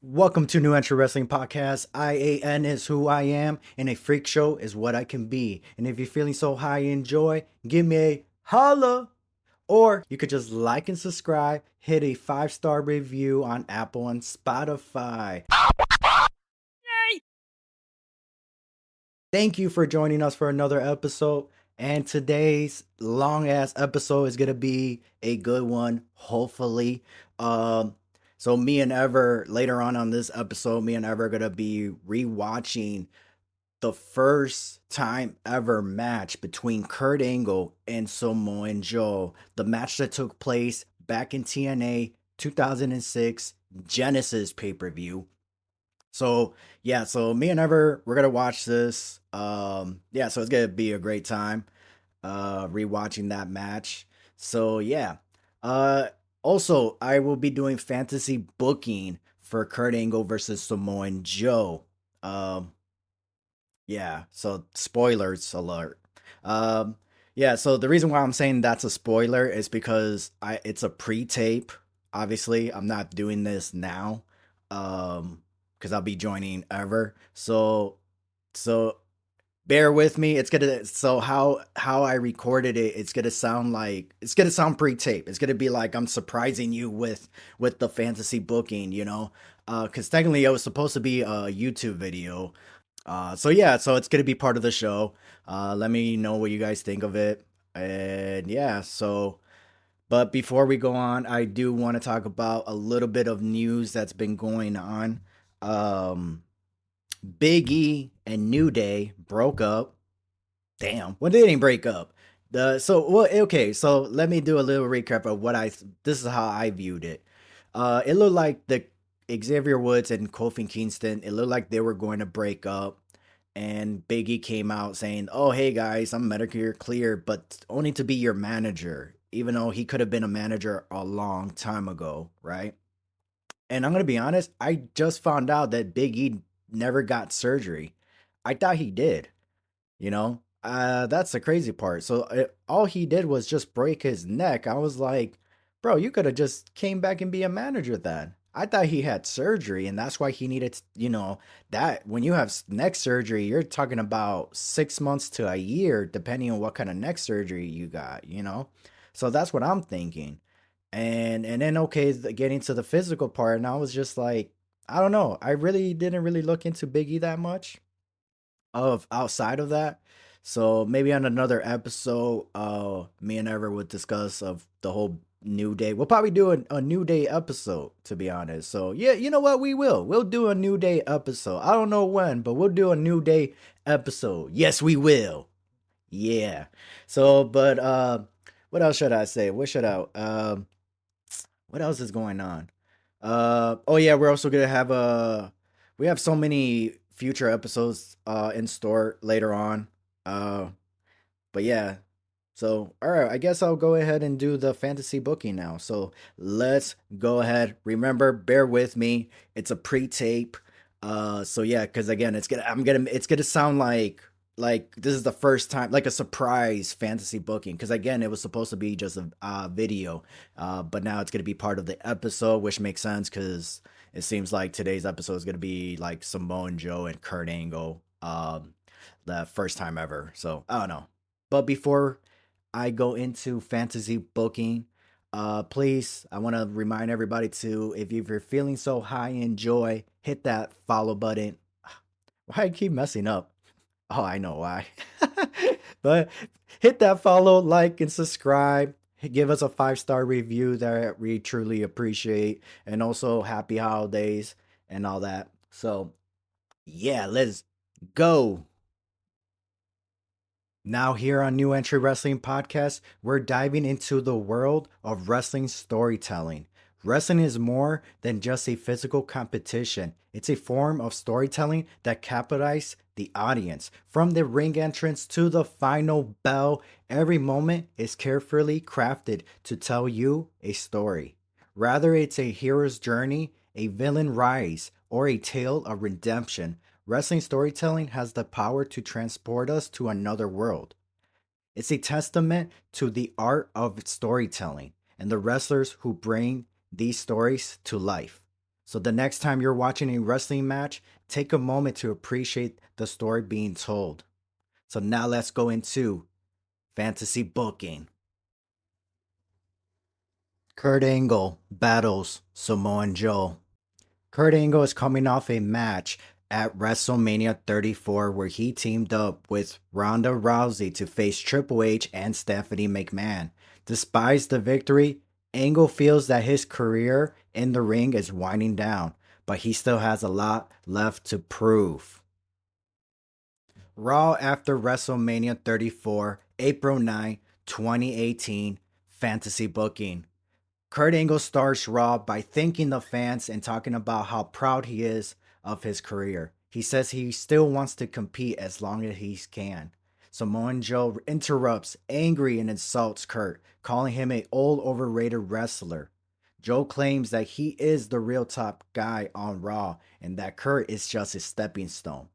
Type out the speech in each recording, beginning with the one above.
Welcome to New Entry Wrestling Podcast. IAN is who I am, and a freak show is what I can be. And if you're feeling so high in joy, give me a holla. Or you could just like and subscribe, hit a 5-star review on Apple and Spotify. Thank you for joining us for another episode. And today's long ass episode is gonna be a good one, hopefully. So me and Ever later on this episode, me and Ever are gonna be rewatching the first time ever match between Kurt Angle and Samoa Joe. The match that took place back in TNA 2006 Genesis pay-per-view. So yeah, so me and Ever, we're gonna watch this. Yeah, so it's gonna be a great time rewatching that match. So yeah. Uh Also, I will be doing fantasy booking for Kurt Angle versus Samoa Joe. Um yeah, so spoilers alert. Um yeah, so the reason why I'm saying that's a spoiler is because I it's a pre-tape. Obviously, I'm not doing this now. Because I'll be joining Ever. So bear with me. It's gonna so how I recorded it, it's gonna sound pre-tape. It's gonna be like I'm surprising you with the fantasy booking, you know. Because technically it was supposed to be a YouTube video. So yeah, so it's gonna be part of the show. Let me know what you guys think of it. And yeah, so but before we go on, I do want to talk about a little bit of news that's been going on. Um Big E and New Day broke up. Damn, well they didn't break up. Okay, so let me do a little recap of this is how I viewed it. It looked like the Xavier Woods and Kofi Kingston, it looked like they were going to break up, and Big E came out saying, "Oh hey guys, I'm Medicare clear, but only to be your manager." Even though he could have been a manager a long time ago, right? And I'm gonna be honest, I just found out that Big E never got surgery. I thought he did, you know? That's the crazy part. So all he did was just break his neck. I was like, bro, you could have just came back and be a manager then. I thought he had surgery, and that's why he needed, that when you have neck surgery, you're talking about 6 months to a year, depending on what kind of neck surgery you got, you know? So that's what I'm thinking. And then okay, getting to the physical part, and I was just like, I don't know. I really didn't really look into Biggie that much of outside of that. So maybe on another episode, me and Ever would discuss of the whole New Day. We'll probably do a New Day episode, to be honest. So yeah, you know what? We will. We'll do a New Day episode. I don't know when, but we'll do a New Day episode. Yes, we will. Yeah. So, but what else should I say? What else is going on? Oh yeah, we're also gonna have we have so many future episodes in store later on. Uh, but yeah, so all right, I guess I'll go ahead and do the fantasy booking now. So let's go ahead. Remember, bear with me. It's a pre-tape. So yeah, because again, it's gonna sound like this is the first time, like a surprise fantasy booking, because again it was supposed to be just a video, but now it's going to be part of the episode, which makes sense because it seems like today's episode is going to be like Samoa Joe and Kurt Angle, the first time ever. So I don't know, but before I go into fantasy booking, please, I want to remind everybody to, if you're feeling so high in joy, hit that follow button. Why I keep messing up? Oh, I know why. But hit that follow, like, and subscribe. Give us a 5-star review that we truly appreciate. And also, happy holidays and all that. So, yeah, let's go. Now, here on New Entry Wrestling Podcast, we're diving into the world of wrestling storytelling. Wrestling is more than just a physical competition. It's a form of storytelling that captivates the audience. From the ring entrance to the final bell, every moment is carefully crafted to tell you a story. Whether it's a hero's journey, a villain rise, or a tale of redemption, wrestling storytelling has the power to transport us to another world. It's a testament to the art of storytelling and the wrestlers who bring these stories to life. So the next time you're watching a wrestling match, take a moment to appreciate the story being told. So now let's go into fantasy booking. Kurt Angle battles Samoa Joe. Kurt Angle is coming off a match at WrestleMania 34 where he teamed up with Ronda Rousey to face Triple H and Stephanie McMahon. Despite the victory, Angle feels that his career in the ring is winding down, but he still has a lot left to prove. Raw after WrestleMania 34, April 9, 2018, fantasy booking. Kurt Angle starts Raw by thanking the fans and talking about how proud he is of his career. He says he still wants to compete as long as he can. Samoa Joe interrupts, angry, and insults Kurt, calling him an old overrated wrestler. Joe claims that he is the real top guy on Raw and that Kurt is just a stepping stone.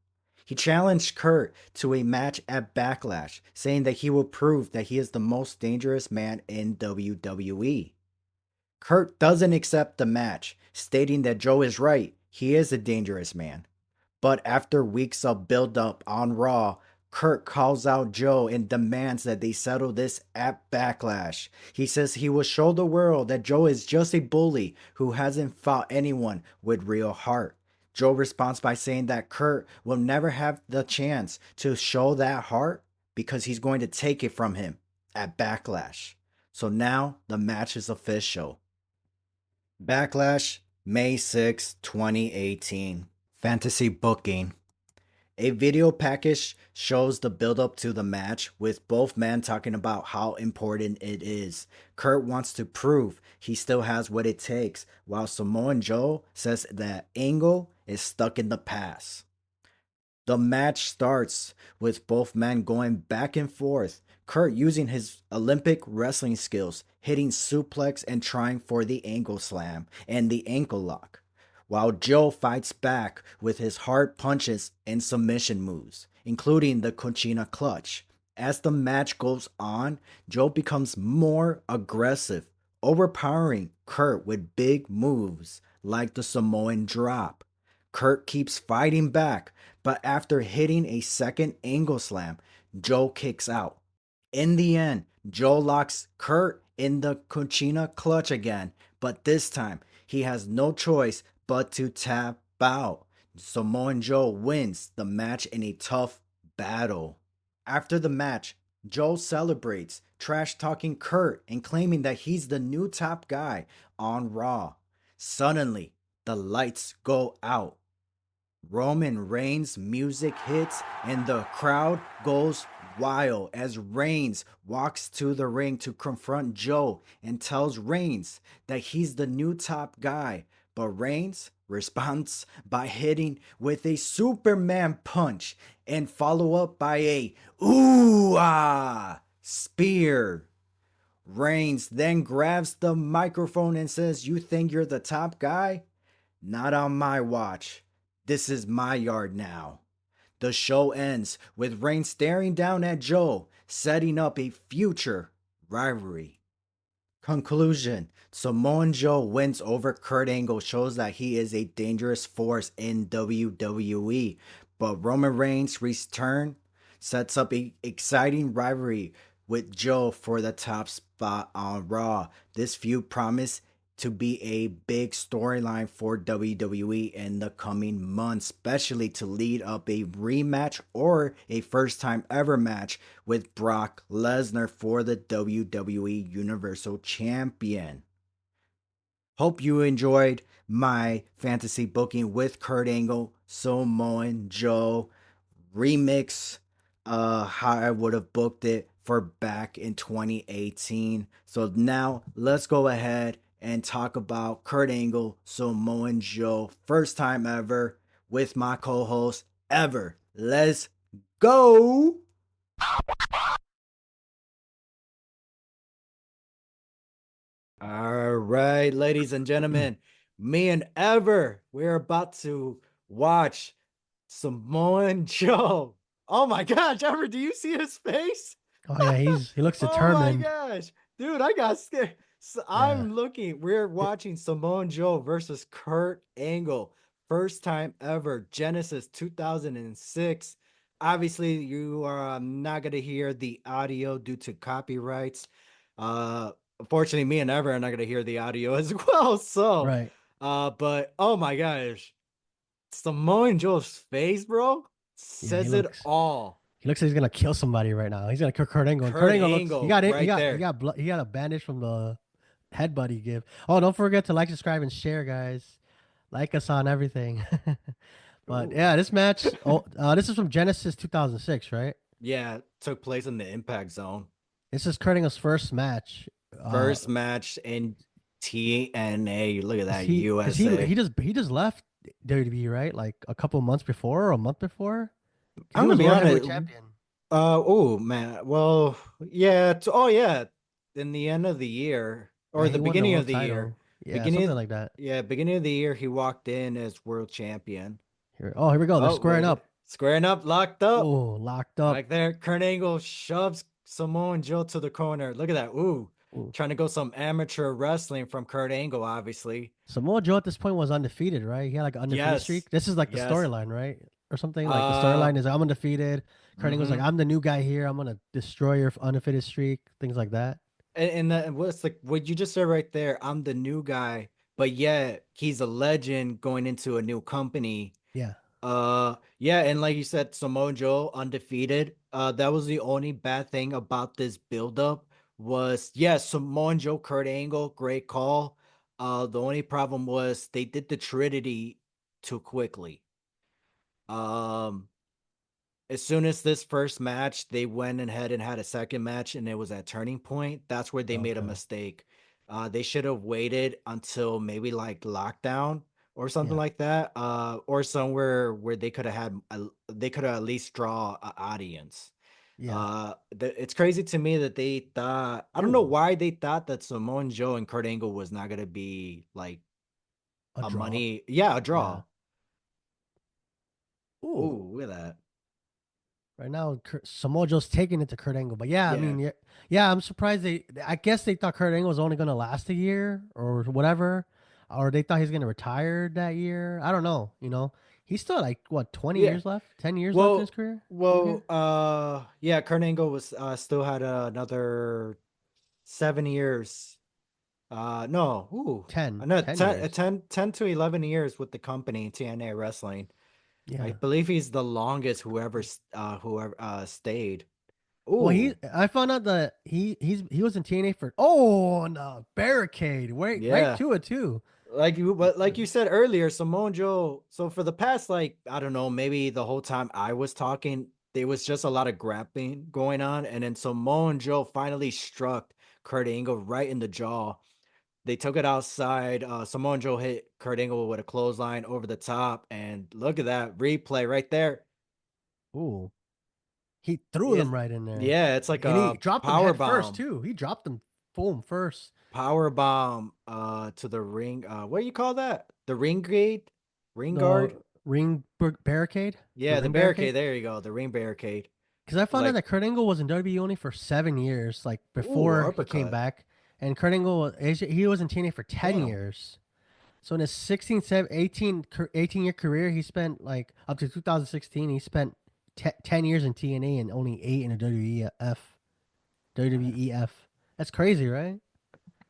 He challenged Kurt to a match at Backlash, saying that he will prove that he is the most dangerous man in WWE. Kurt doesn't accept the match, stating that Joe is right, he is a dangerous man. But after weeks of build-up on Raw, Kurt calls out Joe and demands that they settle this at Backlash. He says he will show the world that Joe is just a bully who hasn't fought anyone with real heart. Joe responds by saying that Kurt will never have the chance to show that heart because he's going to take it from him at Backlash. So now the match is official. Backlash, May 6, 2018. Fantasy booking. A video package shows the build up to the match with both men talking about how important it is. Kurt wants to prove he still has what it takes, while Samoa Joe says that Angle is stuck in the past. The match starts with both men going back and forth. Kurt using his Olympic wrestling skills, hitting suplex and trying for the ankle slam and the ankle lock, while Joe fights back with his hard punches and submission moves, including the Cochina clutch. As the match goes on, Joe becomes more aggressive, overpowering Kurt with big moves like the Samoan drop. Kurt keeps fighting back, but after hitting a second angle slam, Joe kicks out. In the end, Joe locks Kurt in the Cochina clutch again, but this time he has no choice but to tap out. Samoa Joe wins the match in a tough battle. After the match, Joe celebrates, trash talking Kurt and claiming that he's the new top guy on Raw. Suddenly, the lights go out. Roman Reigns' music hits and the crowd goes wild as Reigns walks to the ring to confront Joe and tells Reigns that he's the new top guy. But Reigns responds by hitting with a Superman punch and follow up by a ooh ah spear. Reigns then grabs the microphone and says, "You think you're the top guy? Not on my watch. This is my yard now." The show ends with Reigns staring down at Joe, setting up a future rivalry. Conclusion: Samoa Joe wins over Kurt Angle, shows that he is a dangerous force in WWE, but Roman Reigns' return sets up an exciting rivalry with Joe for the top spot on Raw. This feud promised to be a big storyline for WWE in the coming months, especially to lead up a rematch or a first time ever match with Brock Lesnar for the WWE Universal Champion. Hope you enjoyed my fantasy booking with Kurt Angle, Samoa Joe remix, how I would have booked it for back in 2018. So now let's go ahead and talk about Kurt Angle, Samoa Joe, first time ever with my co-host Ever. Let's go. All right, ladies and gentlemen, me and Ever, we're about to watch Samoa Joe. Oh my gosh, Ever, do you see his face? Oh yeah, he looks Oh my determined. gosh, dude, I got scared. So Yeah, I'm looking. We're watching Samoa Joe versus Kurt Angle. First time ever. Genesis 2006. Obviously, you are not going to hear the audio due to copyrights. Unfortunately, me and Ever are not going to hear the audio as well. So, right. but oh my gosh, Samoa Joe's face, bro, Yeah, says it all. he looks like he's gonna kill somebody right now. He's gonna kill Kurt Angle. And Kurt Kurt Angle looks. He Angle got it. right He there. got blood. He got a bandage from the headbutt he give. Oh, don't forget to like, subscribe, and share, guys. Like us on everything. But Ooh. yeah, this match. Oh, this is from Genesis 2006, right? Yeah, took place in the Impact Zone. This is Kurt Angle's first match. Uh, First match in TNA. Look at is that, he? Because USA. he just left WWE, right? Like a couple months before or a month before. Because I'm he gonna was be World honest. Heavyweight Champion. Oh man. Well, yeah. Oh yeah. In the end of the year Yeah, or the he won the beginning of world the year, title. Yeah, something beginning. like that. Yeah, beginning of the year, he walked in as world champion. Here we go. They're Oh squaring wait, up. squaring up, locked up. Oh, locked up. Like there, Kurt Angle shoves Samoa Joe to the corner. Look at that. Ooh, Ooh. trying to go some amateur wrestling from Kurt Angle, obviously. Samoa Joe at this point was undefeated, right? He had like an undefeated Yes. streak. This is like the Yes. storyline, right? Or something. Like the Uh, storyline is I'm undefeated. Kurt Angle's like, mm-hmm. I'm the new guy here. I'm gonna destroy your undefeated streak. Things like that. And what's like what you just said right there? I'm the new guy, but yet he's a legend going into a new company. Yeah. Yeah, and like you said, Samoa Joe undefeated. That was the only bad thing about this buildup was yes, Samoa Joe, Kurt Angle, great call. The only problem was they did the Trinity too quickly. Um, as soon as this first match, they went ahead and had a second match, and it was at Turning Point. That's where they made a Okay. mistake. They should have waited until maybe like lockdown or something Yeah. like that, or somewhere where they could have they could have at least draw an audience. Yeah. It's crazy to me that they thought I don't know Ooh. why they thought that Samoa Joe and Kurt Angle was not gonna be like A a draw. money, yeah, a Yeah. draw. Ooh. Ooh, look at that. Right now, Samoa Joe's taking it to Kurt Angle. But yeah, I Yeah, mean, yeah, yeah, I'm surprised they. I guess they thought Kurt Angle was only gonna last a year or whatever, or they thought he's gonna retire that year. I don't know. He's still like what 20 yeah. years left, 10 years left in his Well, career. Okay, yeah, Kurt Angle was still had another 7 years. No, ooh, 10, no, 10 years. 10 to 11 years with the company TNA Wrestling. I Yeah. believe he's the longest whoever stayed. Well, Ooh, I found out that he was in TNA for no barricade. Wait, right yeah. to it too. But like you said earlier, Samoa Joe. So for the past, like, I don't know, maybe the whole time I was talking, there was just a lot of grappling going on, and then Samoa Joe finally struck Kurt Angle right in the jaw. They took it outside. Samoa Joe hit Kurt Angle with a clothesline over the top, and look at that replay right there. Ooh, he threw It's, them right in there, yeah, it's like and he a dropped them power head first bomb, too. He dropped them boom first. to the ring. What do you call that? The ring gate, ring The guard. barricade, the Yeah, the ring barricade. barricade. There you go. The ring barricade. Because I found out Like, that Kurt Angle was in WWE only for 7 years, like ooh, before he came uppercut. back. And Kurt Angle, he was in TNA for 10 Damn. years. So in his 16, 17, 18 year career, he spent like up to 2016, he spent 10 years in TNA and only 8 in the WWF. WWEF. That's crazy, right?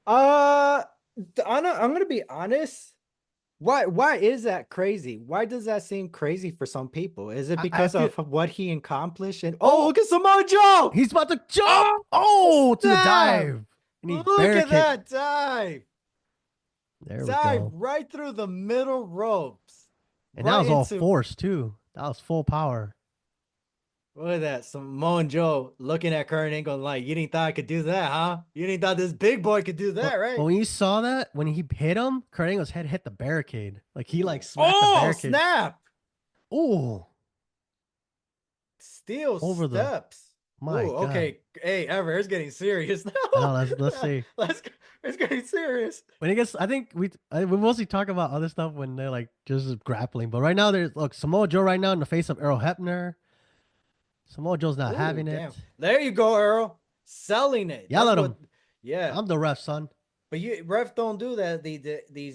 Uh, I'm gonna be honest. Why is that crazy? Why does that seem crazy for some people? Is it I because feel. of what he accomplished? And oh, Oh, look at Samoa Joe! he's about to jump. Oh, Oh, to the snap! dive. And he Look at barricade. that dive! There we Dive go. right through the middle ropes, And that right was all into. force, too. That was full power. Look at that, Samoa Joe looking at Kurt Angle like, you didn't thought I could do that, huh? You didn't thought this big boy could do that, But right? when you saw that, when he hit him, Kurt Angle's head hit the barricade. Like he like Ooh. smacked the Oh, barricade. snap! Oh, Steel over the steps. my Ooh, God. okay. Hey, Ever, it's getting serious I know. now. Let's see. Let's go. It's getting serious. When it gets, I think we mostly talk about other stuff when they're like just grappling. But right now, there's look Samoa Joe right now in the face of Earl Hebner. Samoa Joe's not Ooh, having damn. it. There you go, Earl. Selling it. Yell That's at what. him. Yeah. I'm the ref, son. But you refs don't do that these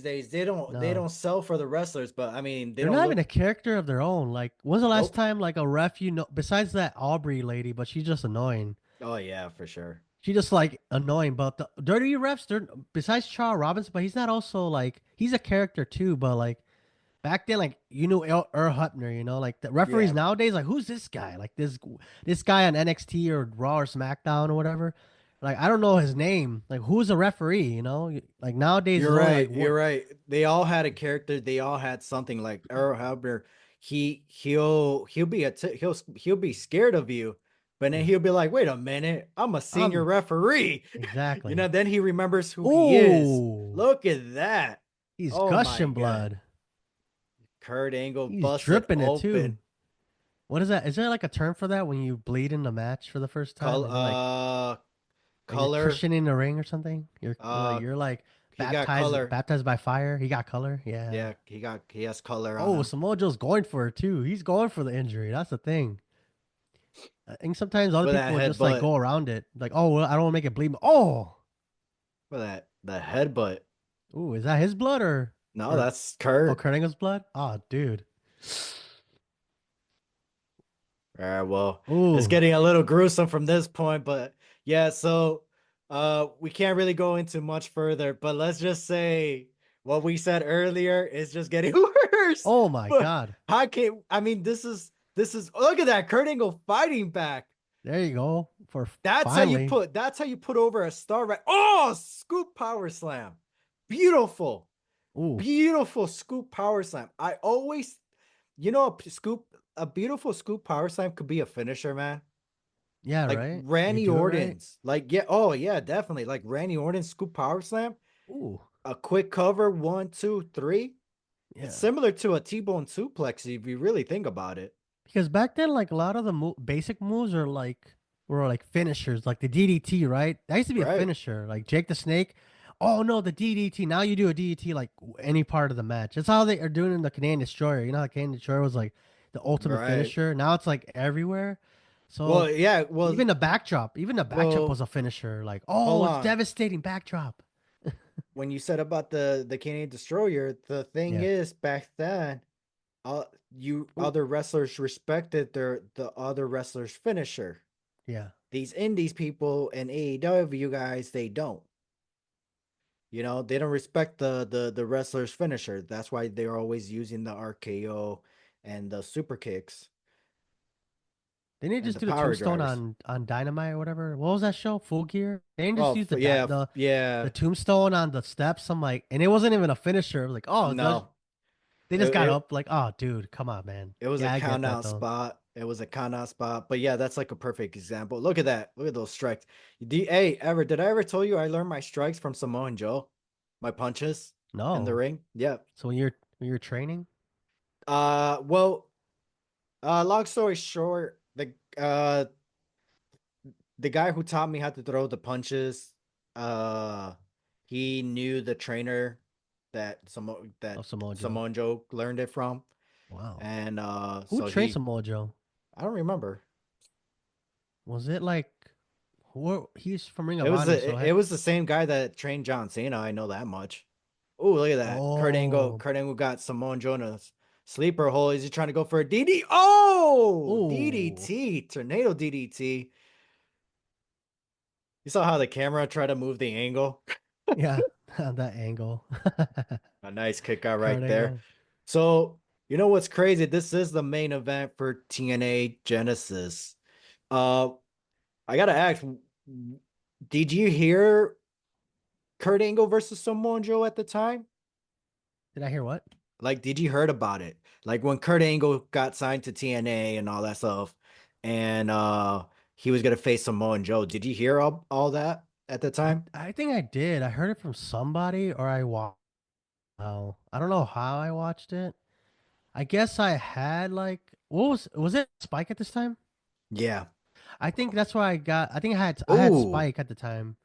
days. They No, don't sell for the wrestlers, but I mean they they're don't not even look. a character of their own. Like, when's the last Nope. time like a ref you know besides that Aubrey lady, but she's just annoying. Oh yeah, for sure. She just like annoying. But the dirty refs, they're besides Charles Robinson, but he's not also like he's a character too. But like back then, like you knew Earl Hebner, you know, like the referees Yeah, nowadays, like who's this guy? Like this guy on NXT or Raw or SmackDown or whatever. Like I don't know his name. Like who's a referee? You know, like nowadays you're is only like right. what. You're right. They all had a character. They all had something. Like Earl Hebner, he'll be he'll be scared of you, but then Yeah, he'll be like, "Wait a minute, I'm a senior um, referee." You know, exactly. then he remembers who he is. Ooh, Look at that. he's Oh my gushing god. blood. Kurt Angle He's busted dripping it open. too. What is that? Is there like a term for that when you bleed in the match for the first time? Col- Is it like you're color. cushioning the ring or something? Uh You're like he got color. baptized by fire. He got color. Yeah. Yeah, he has color on Oh, him. Samoa Joe's going for it too. He's going for the injury. That's the thing. I think sometimes other With that people just like headbutt. go around it. Like, oh, well, I don't want to make it bleed. Oh, With that headbutt. ooh, is that his blood No, or that's oh, Kurt. Kurt Angle's blood? Oh, dude. All right, well, it's Ooh, getting a little gruesome from this point, but yeah, so we can't really go into much further, but let's just say what we said earlier is just getting worse. oh my But God. how can I mean this is look at that Kurt Angle fighting back. There you go. For finally. That's how you put over a star right. Oh, scoop power slam. Beautiful. Ooh, Beautiful scoop power slam. I always a beautiful scoop power slam could be a finisher, man. yeah, Like right. You Randy do it right. Orton's. Like, yeah, oh yeah, definitely. Like Randy Orton's scoop power slam. Ooh, A quick cover, 1, 2, 3. It's yeah. similar to a T-bone suplex if you really think about it. Because back then, like a lot of the basic moves were like finishers, like the DDT, right? That used to be a Right. finisher, like Jake the Snake. Oh no, the DDT. Now you do a DDT like any part of the match. That's how they are doing in the Canadian Destroyer. You know how Canadian Destroyer was like the ultimate Right. finisher. Now it's like everywhere. So Well, yeah, even the backdrop was well, a finisher. Like, hold oh, it's on. devastating backdrop. When you said about the Canadian Destroyer, the thing Yeah. is back then, uh, you Ooh, other wrestlers respected the other wrestlers' finisher. yeah. These indies people and AEW guys, they don't. You know, they don't respect the wrestler's finisher. That's why they're always using the RKO and the super kicks They didn't and just the do the power tombstone drivers. on Dynamite or whatever. What was that show? Full Gear. They didn't just Oh, use yeah, the yeah. tombstone on the steps. I'm like, and it wasn't even a finisher. It was like, oh, No, they it, just got it up. Like, oh, dude, come on, man. it was a Yeah, I get count that out though. spot. It was a count out spot. But yeah, that's like a perfect example. Look at that. Look at those strikes. Hey, ever did I ever tell you I learned my strikes from Samoa Joe? My punches in the No. ring? Yeah. So when you're training, Well, long story short, the guy who taught me how to throw the punches, uh, he knew the trainer that of Samoa Joe. Samoa Joe learned it from, Wow. and Who so trained Samoa Joe? I don't remember. Was it like who? He's from Ring It of was Honor, so the it was the same guy that trained John Cena. I know that much. Oh, look at that! oh, Kurt Angle got Samoa Joe in a sleeper hole. Is he trying to go for a DD? Oh, oh, DDT, tornado DDT. You saw how the camera tried to move the angle. yeah, that angle. A nice kick out Kurt right there. Angle. So, you know what's crazy? This is the main event for TNA Genesis. Uh, I gotta ask, did you hear Kurt Angle versus Samoa Joe at the time? Did I hear what? Like, did you heard about it? Like when Kurt Angle got signed to TNA and all that stuff, and he was gonna face Samoa Joe. Did you hear all that at the time? I think I did. I heard it from somebody or I watched. Oh, I don't know how I watched it. I guess I had like what was it Spike at this time? Yeah. I think that's where I think I had Oh, Spike at the time.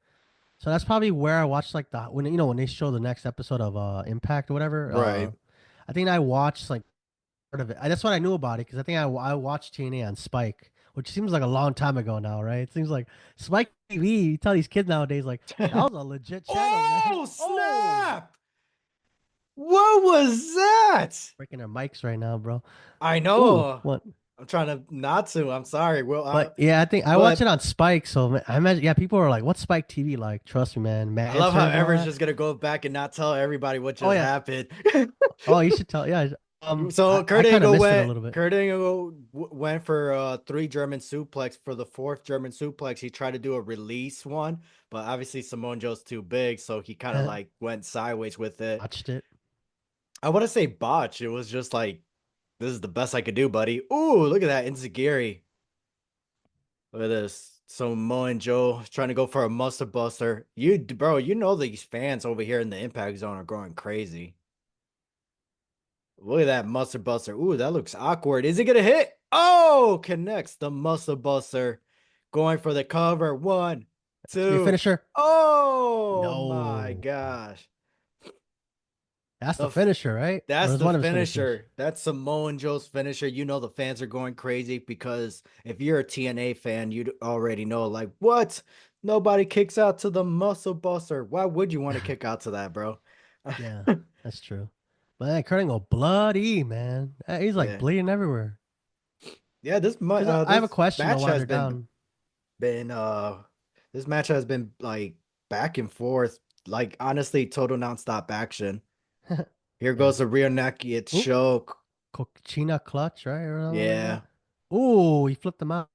So that's probably where I watched like when you know when they show the next episode of Impact or whatever. right. I think I watched like part of it. That's what I knew about it because I think I watched TNA on Spike, which seems like a long time ago now, right? It seems like Spike TV. You tell these kids nowadays, like that was a legit channel, man. Oh, Oh, snap! What was that? breaking their mics right now, bro. I Ooh, know. what? I'm trying to not to. I'm sorry. But yeah, I think I watch it on Spike. So man, I imagine, yeah, people are like, "What's Spike TV like?" Trust me, man. I love how Mansers and all Ever's that. just gonna go back and not tell everybody what Oh just yeah. happened. Oh, you should tell. Yeah. So I Kurt kind of Angle missed it a went. little bit. Kurt Angle went for 3 German suplex. For the 4th German suplex, he tried to do a release one, but obviously Samoa Joe's too big, so he kind of like went sideways with it. Watched it. I want to say botch. It was just like, this is the best I could do, buddy. Ooh, look at that Inzagiri. Look at this. Samoa Joe trying to go for a muscle buster. Bro, you know these fans over here in the Impact Zone are going crazy. Look at that muscle buster. Ooh, that looks awkward. Is it gonna hit? Oh, connects the muscle buster. Going for the cover. 1, That's gonna be a 2. finisher. Oh my No, gosh. that's the The finisher, right? Or That's is the one of his finishers? finisher. That's Samoa Joe's finisher. You know the fans are going crazy because if you're a TNA fan, you'd already know, like, what? Nobody kicks out to the muscle buster. Why would you want to kick out to that, bro? Yeah, that's true. But that Kurt Angle bloody, man. He's like Yeah. bleeding everywhere. Yeah, Because I have a this question though match while has they're down. been this match has been like back and forth, like honestly total nonstop action. Here Yeah. goes the rear naked Ooh, choke. Coquina clutch, right? Or something like Yeah. that. Ooh, he flipped him out.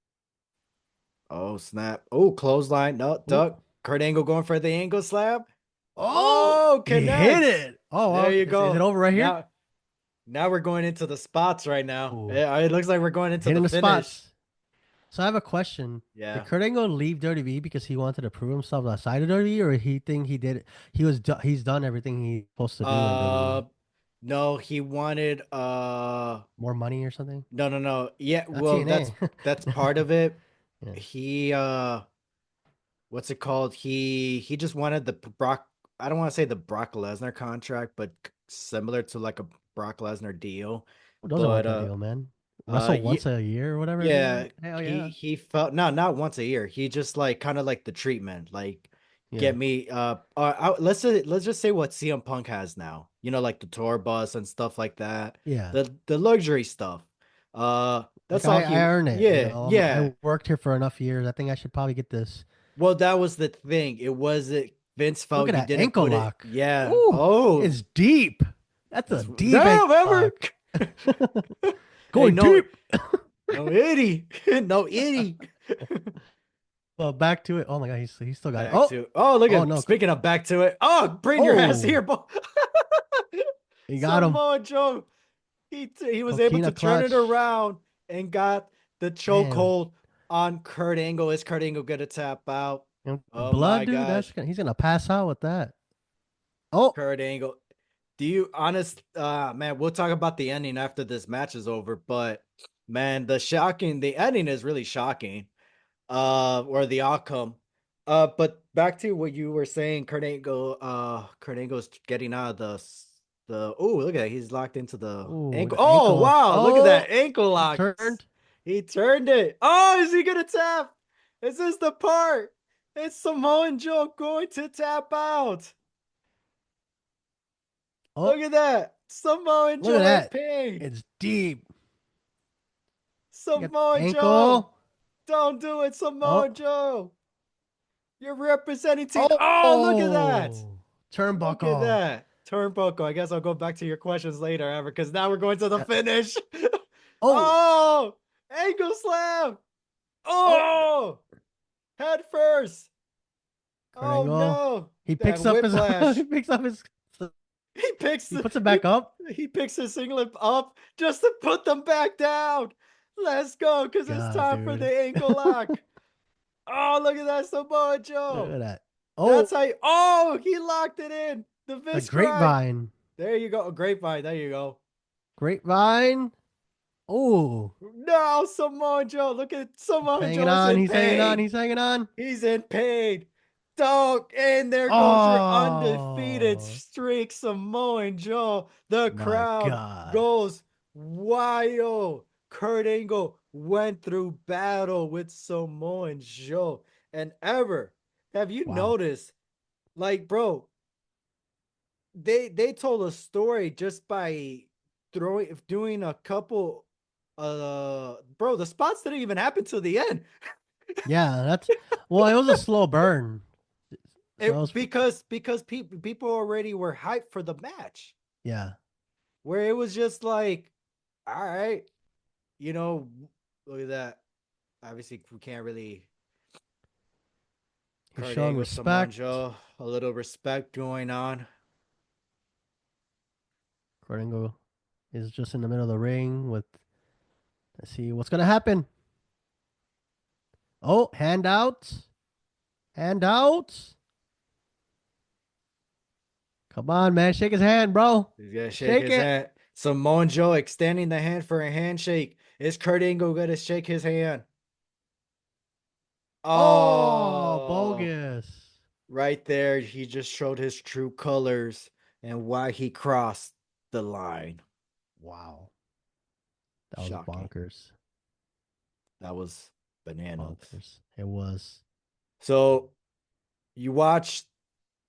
Oh, snap. Oh, clothesline. No, Ooh. duck. Kurt Angle going for the angle slap. Oh, Oh, he hit connects. it. Oh, There well, you is it go. over right here? Now we're going into the spots right now. Ooh, Yeah, it looks like we're going into the hitting the finish. spots. So I have a question. Did Yeah. Kurt Angle leave WWE because he wanted to prove himself outside of WWE, or he think he did? He's done everything he's supposed to do in Uh, WWE. no, he wanted More money or something? no. Yeah, well, TNA. that's part of it. Yeah. He what's it called? He just wanted the Brock, I don't want to say the Brock Lesnar contract, but similar to like a Brock Lesnar deal. Who doesn't But want that deal, man? Wrestle yeah, once a year or whatever, yeah, maybe? Hell yeah. he felt, no, not once a year. He just like kind of like the treatment, like Yeah. get me let's just say what CM Punk has now. You know, like the tour bus and stuff like that. Yeah. The luxury stuff. Like That's all I he, earn it, you yeah, know. yeah. I worked here for enough years. I think I should probably get this. Well, that was the thing. It wasn't, Vince Look felt at he that didn't ankle put it. lock. Yeah. Ooh, Oh, it's deep. That's a that's deep ankle damn, Ever. lock. Hey, Going deep. no itty, no itty. Well, back to it. Oh my god, he's still got it. Back Oh, to, oh, look oh at, no. speaking of back to it. Oh, bring your ass Oh, here, boy. he got him. Samoa Joe. He was able Coquina to turn it clutch. around and got the Man, chokehold on Kurt Angle. Is Kurt Angle gonna tap out? Oh blood, my dude. gosh. He's gonna pass out with that. Oh, Kurt Angle. Do you honest man, we'll talk about the ending after this match is over, but man, the ending is really shocking. Or the outcome. But back to what you were saying, Kurt Angle's getting out of oh, look at that. He's locked into the ooh, ankle. the Oh, ankle. wow, look at Oh, that ankle he lock. turned. He turned it. Oh, is he gonna tap? Is this the part? It's Samoan Joe going to tap out. Oh, Look at that. Samoan look at Joe in that. pain. It's deep. You got Samoa Joe. ankle. Don't do it, Oh, Samoa Joe. You're representing team. Oh, look at that. oh, Look at turnbuckle. that. Turnbuckle. I guess I'll go back to your questions later, Ever, because now we're going to the finish. Oh, Oh, ankle slam. oh, Oh, head first. Oh Kringle. no. He That picks up his. whiplash. He picks up his. He puts it He, back up. he picks his singlet up just to put them back down. Let's go, because it's God, time for dude. the ankle lock. Oh, look at that, Samoa Look Joe. at that. That's Oh, how oh, he locked it in. The the Vince grind. grapevine. There you go. A grapevine. There you go. Grapevine. Oh, No, Samoa Joe. Look at Samoa hanging Joe's on. in He's hanging on. pain. He's hanging on. He's in pain. Dog. And there goes your undefeated Oh streak, Samoan Joe. The my crowd God. goes wild. Kurt Angle went through battle with Samoa Joe. And Ever, have you Wow. noticed, like, bro, they told a story just by doing a couple bro, the spots didn't even happen till the end. Yeah, that's well, it was a slow burn. So it was Because people already were hyped for the match. yeah. Where it was just like, all right, you know, look at that. Obviously, we can't really He's Kurt showing Angle, Samoa respect. Joe, a little respect going on. Cordango is just in the middle of the ring with let's see what's gonna happen. Oh, handouts. Handouts. Come on, man. Shake his hand, bro. He's gonna shake Shake his it. hand. Samoa Joe extending the hand for a handshake. Is Kurt Angle gonna shake his hand? Oh, Oh, bogus. right there, he just showed his true colors and why he crossed the line. Wow. That was Shocking. bonkers. That was bananas. Bonkers. It was. So you watched?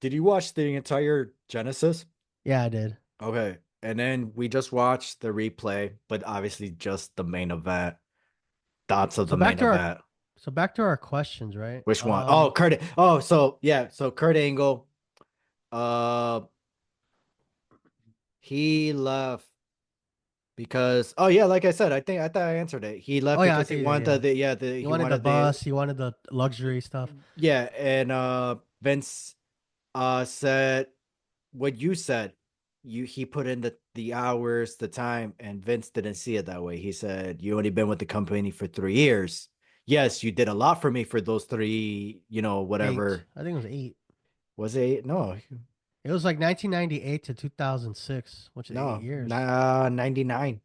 Did you watch the entire Genesis? Yeah, I did. Okay, and then we just watched the replay, but obviously just the main event. Thoughts of So the back main to our event. so back to our questions, right? Which one? Oh, Kurt. Oh, so yeah, so Kurt Angle. Uh, he left because yeah, like I said, I thought I answered it. He left Oh yeah, I because he think you did, wanted yeah. He he wanted the wanted the bus, he wanted the luxury stuff. yeah, and Vince said what you said. He put in the hours, the time, and Vince didn't see it that way. He said, "You only been with the company for 3 years. Yes, you did a lot for me for those three, Eight. whatever. I think it was eight. Was it? No, It was like 1998 to 2006, which is 8 years. 99.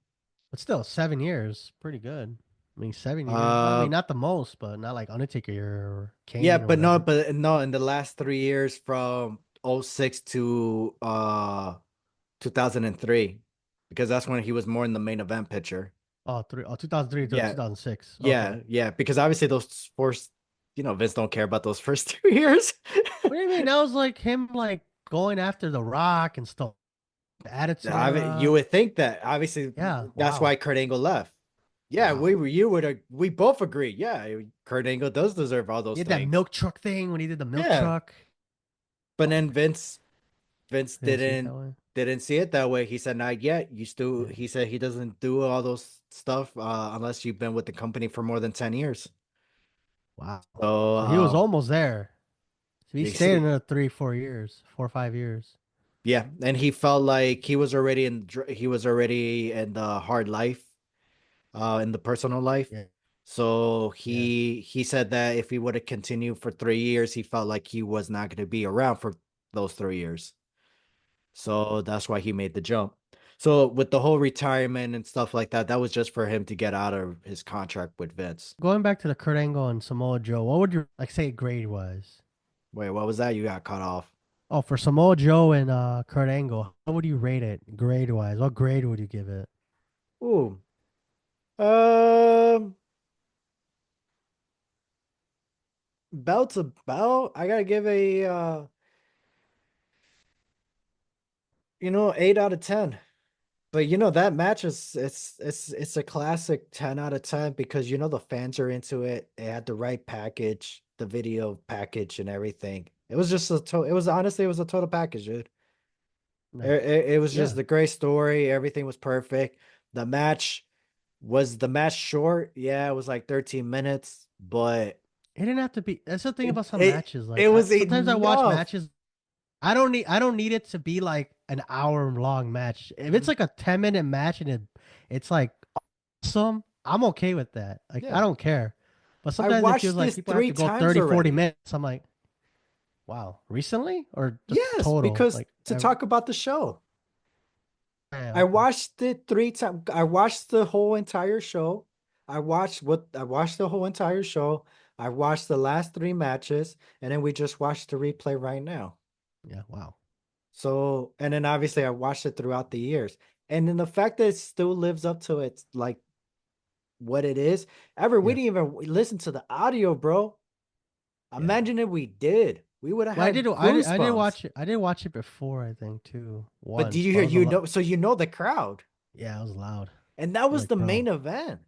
But still, 7 years. Pretty good. I mean, 7 years. I Uh mean, not the most, but not like Undertaker or yeah, Kane or whatever. but no, in the last 3 years from '06 to 2003, because that's when he was more in the main event picture. Oh, 2003 to Yeah, 2006. Okay. yeah, because obviously those first, Vince don't care about those first 2 years. What do you mean? That was like him like going after The Rock and stuff. The Attitude You Era. would think that obviously Yeah. that's why Wow. Kurt Angle left. Yeah, Wow. we both agree. Yeah, Kurt Angle does deserve all He those had that things. milk truck thing when he did the milk Yeah, truck. but Fuck. then Vince I didn't see it that way. didn't see it that way. He said not yet. Yeah. He said he doesn't do all those stuff unless you've been with the company for more than 10 years. Wow. So So he was almost there. So he you stayed see, another 3, 4 years, 4 or 5 years. yeah, and he felt like he was already in the hard life, in the personal life. Yeah. So Yeah. he said that if he would have continued for 3 years, he felt like he was not going to be around for those 3 years. So that's why he made the jump. So with the whole retirement and stuff like that, that was just for him to get out of his contract with Vince. Going back to the Kurt Angle and Samoa Joe, what would you like say grade was? Wait, what was that? You got cut off. Oh, for Samoa Joe and Kurt Angle, how would you rate it grade wise? What grade would you give it? Ooh. Um, Bell to bell, I gotta give a 8 out of 10. But that match is it's a classic 10 out of 10 because the fans are into it. It had the right package, the video package and everything. It was just it was honestly it was a total package, dude. Nice. It was just Yeah. a great story. Everything was perfect. The match was the match short? Yeah, it was like 13 minutes, but It didn't have to be. That's the thing it about some it, matches. it Like was sometimes I watch enough. matches. I don't need it to be like an hour long match. If it's Mhm. like a 10-minute match and it's like awesome, I'm okay with that. Like I Yeah. don't care. But I sometimes it feels watched like this people have three to go times 30, 40 already. minutes. I'm like, wow, recently or just Yes, total? because Like to talk about the show. yeah, I okay. watched it 3 times. I watched the whole entire show. I watched the whole entire show. I watched the last 3 matches, and then we just watched the replay right now. Yeah, wow. So, and then obviously I watched it throughout the years. And then the fact that it still lives up to its like what it is. Ever, we Yeah. didn't even listen to the audio, bro. Yeah. Imagine if we did. We would have Well, had I did goosebumps. watch it. I did watch it before, I think, too. But did Once, you but hear, it was a lot. so you know the crowd. Yeah, it was loud. I And that was was like, the bro. main event.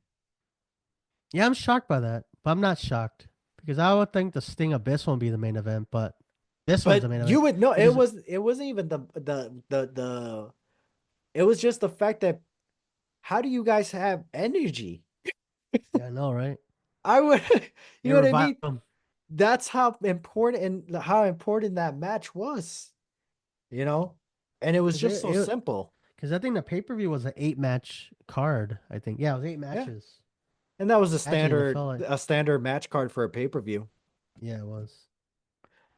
Yeah, I'm shocked by that, but I'm not shocked because I would think the Sting Abyss won't be the main event, but this one's the But main event. you would know Because it wasn't even it was just the fact that how do you guys have energy? yeah, I know, right? I would you They know what I revived mean? him That's how important that match was, you know? And it was because just so simple. I think the pay per view was an 8 match card. I think yeah, it was eight Yeah. matches. And that was Matches that felt like a standard match card for a pay-per-view. yeah, it was.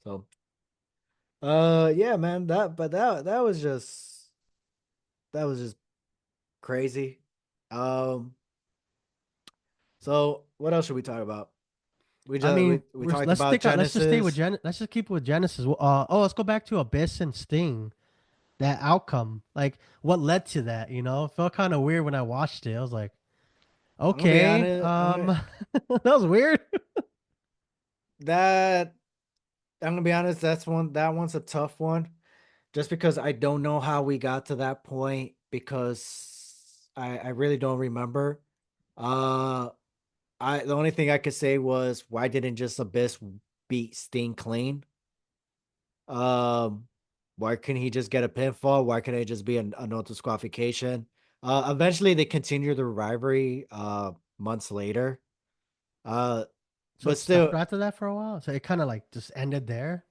So yeah, man, that was just crazy. Um so what else should we talk about? I mean, We talked let's about stick out. Let's just stay with Genesis. Gen. Let's just keep with Genesis. Oh, let's go back to Abyss and Sting. That outcome, like what led to that? You know, it felt kind of weird when I watched it. I was like, I'm gonna be okay, honest, that was weird. that I'm gonna be honest, that one's a tough one. Just because I don't know how we got to that point because I really don't remember. Uh the only thing I could say was why didn't just Abyss beat Sting clean? Um why couldn't he just get a pinfall? Why couldn't it just be a no disqualification? Eventually they continued the rivalry months later. Uh So but it stopped still after that for a while. So it kind of like just ended there.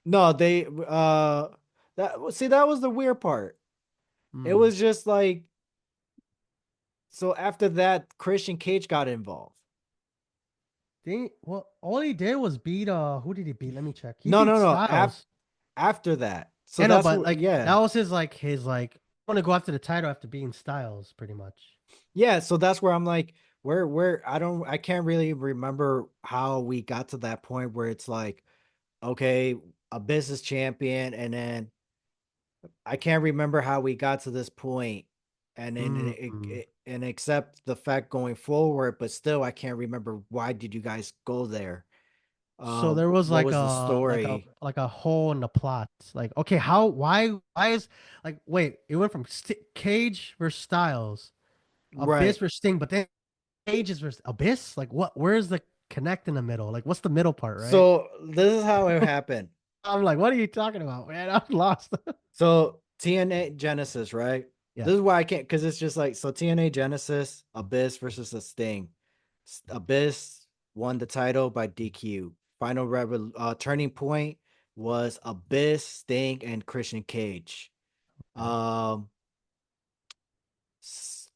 no, they that was the weird part. It Hmm. was just like so after that Christian Cage got involved. Well, all he did was beat. Who did he beat? Let me check. He No, beat no, no. Styles. After that. So Yeah, no, that's but what like yeah. that was his I want to go after the title after beating Styles, pretty much. Yeah, so that's where I'm like, where I can't really remember how we got to that point where it's like, okay, a business champion, and then I can't remember how we got to this point, and then Mm. and accept the fact going forward, but still I can't remember why did you guys go there? So there was What was the story? like a hole in the plot. Like, okay, how why is like wait, it went from Cage versus Styles, Abyss Right. versus Sting, but then Cage is versus Abyss. Like, what? Where's the connect in the middle? Like, what's the middle part, right? So this is how it happened. I'm like, what are you talking about, man? I'm lost. So TNA Genesis, right? Yeah. This is why I can't because it's just like so TNA Genesis, Abyss versus the Sting. Abyss won the title by DQ. Turning point was Abyss, Sting, and Christian Cage. Okay. Um,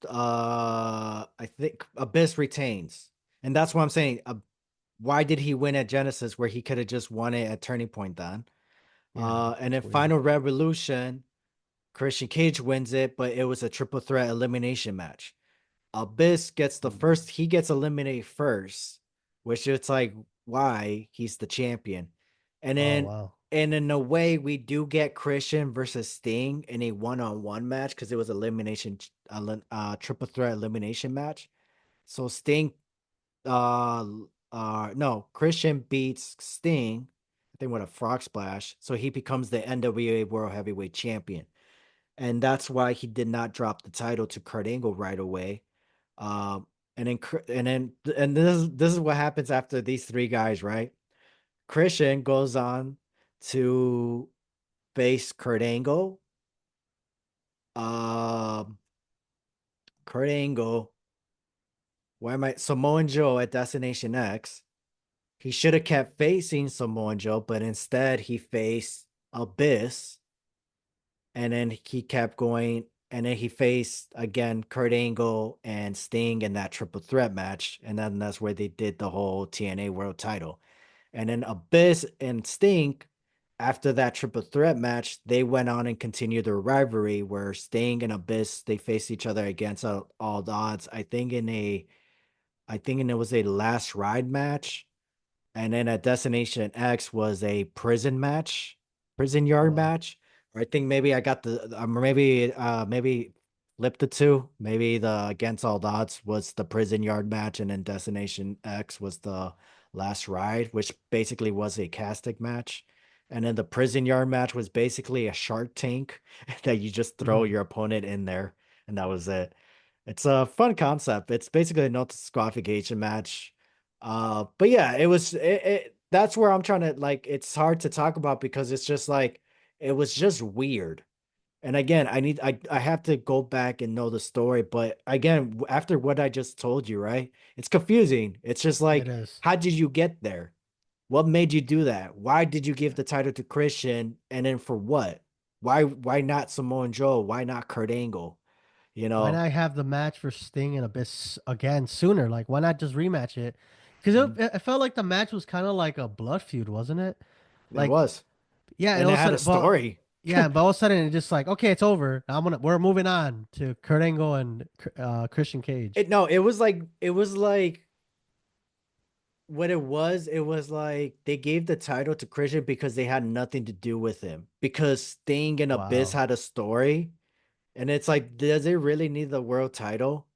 I think Abyss retains, and that's what I'm saying. Why did he win at Genesis where he could have just won it at Turning Point then? Yeah, And then that's weird. Final Revolution, Christian Cage wins it, but it was a triple threat elimination match. Abyss gets Hmm. he gets eliminated first, which it's like why he's the champion. And Oh then wow. and in a way we do get Christian versus Sting in a one-on-one match because it was triple threat elimination match. So Sting uh no, Christian beats Sting, I think with a frog splash. So he becomes the NWA World Heavyweight Champion. And that's why he did not drop the title to Kurt Angle right away. And then this is what happens after these three guys, right? Christian goes on to face Kurt Angle. Um, Kurt Angle. Why am I Samoan Joe at Destination X? He should have kept facing Samoan Joe, but instead he faced Abyss, and then he kept going, and then he faced again Kurt Angle and Sting in that triple threat match, and then that's where they did the whole TNA World Title. And then Abyss and Sting, after that triple threat match, they went on and continued their rivalry where Sting and Abyss they faced each other against all the odds. I think it was a last ride match, and then at Destination X was a prison match, prison Oh yard wow. match. Or I think maybe I got maybe flip the two. Maybe the Against All Odds was the prison yard match, and then Destination X was the last ride, which basically was a casting match. And then the prison yard match was basically a Shark Tank that you just throw Mhm. your opponent in there, and that was it. It's a fun concept. It's basically a no disqualification match. But yeah, that's where I'm trying to like it's hard to talk about because it's just like it was just weird. And again, I have to go back and know the story, but again, after what I just told you, right? It's confusing. It's just It like, is. how did you get there? What made you do that? Why did you give the title to Christian? And then for what? Why not Samoan Joe? Why not Kurt Angle? You Why know, not have the match for Sting and Abyss again sooner? Like, why not just rematch it? Because Mhm. it felt like the match was kind of like a blood feud, wasn't it? It Like, was. yeah, and And all it of a had a sudden, but story. yeah, but all of a sudden, it's just like, okay, it's over. We're moving on to Kurt Angle and Christian Cage. It was like what it was like they gave the title to Christian because they had nothing to do with him. Because Sting and Abyss Wow. had a story. And it's like, does it really need the world title?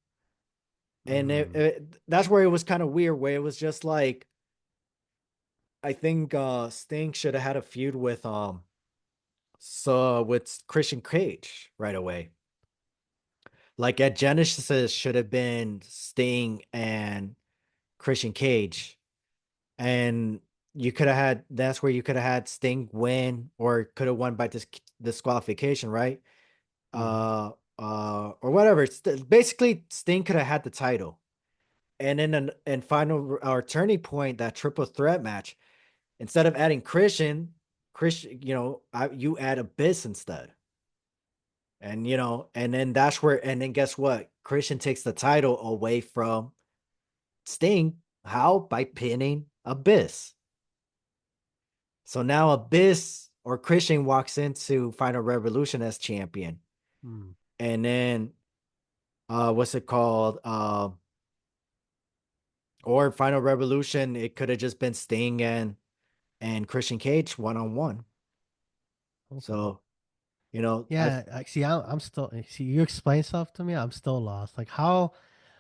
And Mm. that's where it was kind of weird, where it was just like, I think Sting should have had a feud with Christian Cage right away. Like at Genesis should have been Sting and Christian Cage. And you could have had that's where you could have had Sting win or could have won by disqualification, right? Mm. Or whatever. Basically, Sting could have had the title. And in an final or turning point, that triple threat match, instead of adding Christian, you add Abyss instead. And and then and then guess what? Christian takes the title away from Sting. How? By pinning Abyss. So now Abyss or Christian walks into Final Revolution as champion. Mm. And then what's it called? Or Final Revolution, it could have just been Sting and Christian Cage one on one. Okay. So, you know, I Yeah, I see. I'm still. See, you explain stuff to me. I'm still lost. Like, how?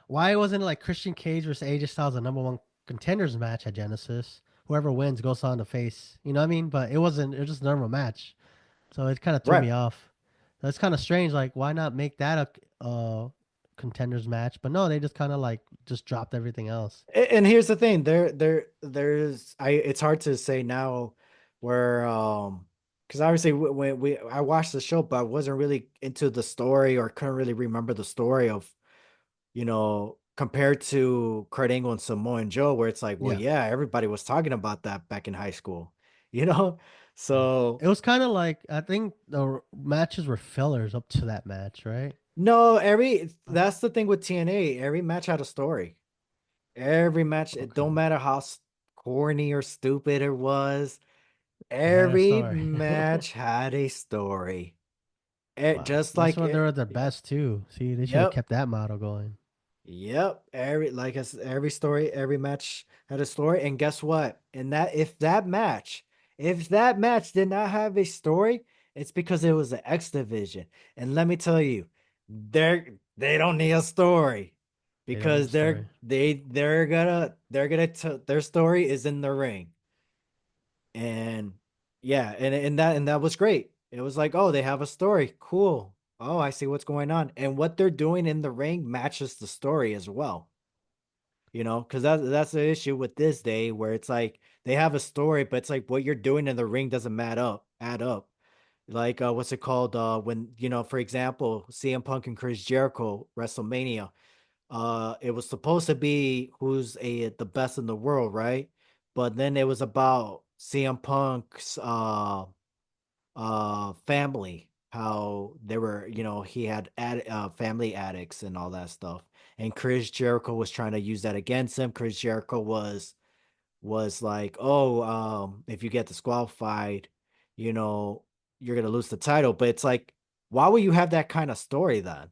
Why wasn't it like Christian Cage versus AJ Styles the number one contenders match at Genesis? Whoever wins goes on to face. You know what I mean? But it wasn't. It was just a normal match. So it kind of threw right. me off. That's kind of strange. Like, why not make that a contenders match? But no, they just kind of like just dropped everything else. And here's the thing, there's I it's hard to say now where because obviously when we I watched the show, but I wasn't really into the story or couldn't really remember the story of compared to Kurt Angle and Samoa Joe, where it's like, well, Yeah. yeah, everybody was talking about that back in high school, you know? Yeah. So It was kind of like I think the matches were fillers up to that match, right? no, that's the thing with TNA. Every match had a story. Every match, it don't Okay. matter how corny or stupid it was. It had a Every story. match had a story. Wow. Just That's like when they were it. at their best too. See, they should have Yep. kept that model going. Yep. Every story, every match had a story. And guess what? And that if that match did not have a story, it's because it was an X division. And let me tell you, they don't need a story They don't need a because story. their story is in the ring. And yeah, and that was great. It was like, oh, they have a story. Cool. Oh, I see what's going on. And what they're doing in the ring matches the story as well. Because that's the issue with this day where it's like they have a story, but it's like what you're doing in the ring doesn't add up. Like what's it called? When, for example, CM Punk and Chris Jericho, WrestleMania. It was supposed to be who's the best in the world, right? But then it was about CM Punk's family, how they were, he had family addicts and all that stuff. And Chris Jericho was trying to use that against him. Chris Jericho was like, oh, if you get disqualified, you know, you're gonna lose the title. But it's like, why would you have that kind of story then?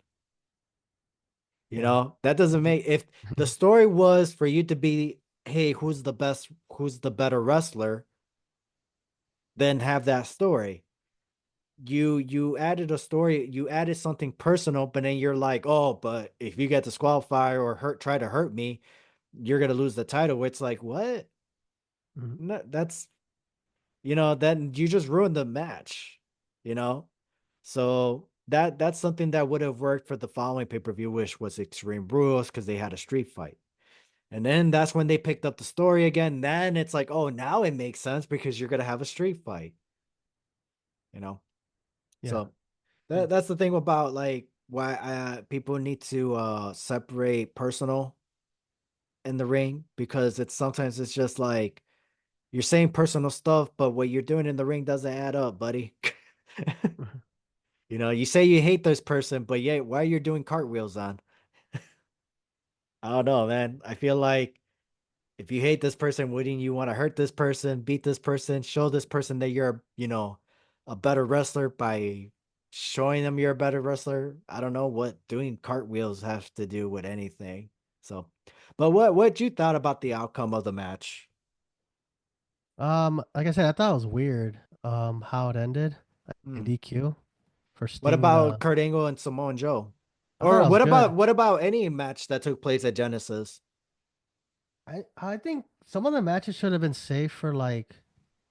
Yeah. That doesn't make if the story was for you to be, hey, who's the better wrestler, then have that story. you added a story, you added something personal, but then you're like, oh, but if you get disqualified or try to hurt me, you're gonna lose the title. It's like, what? Mhm. No, that's then you just ruined the match, you know? So that's something that would have worked for the following pay-per-view, which was Extreme Rules, because they had a street fight. And then that's when they picked up the story again. Then it's like, oh, now it makes sense because you're gonna have a street fight, you know? Yeah. So that's the thing about like why people need to separate personal in the ring, because it's sometimes it's just like you're saying personal stuff, but what you're doing in the ring doesn't add up, buddy. You say you hate this person, but yeah, why you're doing cartwheels on? I don't know, man. I feel like if you hate this person, wouldn't you want to hurt this person, beat this person, show this person that you're, a better wrestler by showing them you're a better wrestler? I don't know what doing cartwheels has to do with anything. So, but what you thought about the outcome of the match? Like I said, I thought it was weird. How it ended. Hmm. DQ for What Sting. about Kurt Angle and Samoa Joe? I thought Or that was what about good. what about any match that took place at Genesis? I think some of the matches should have been safe for like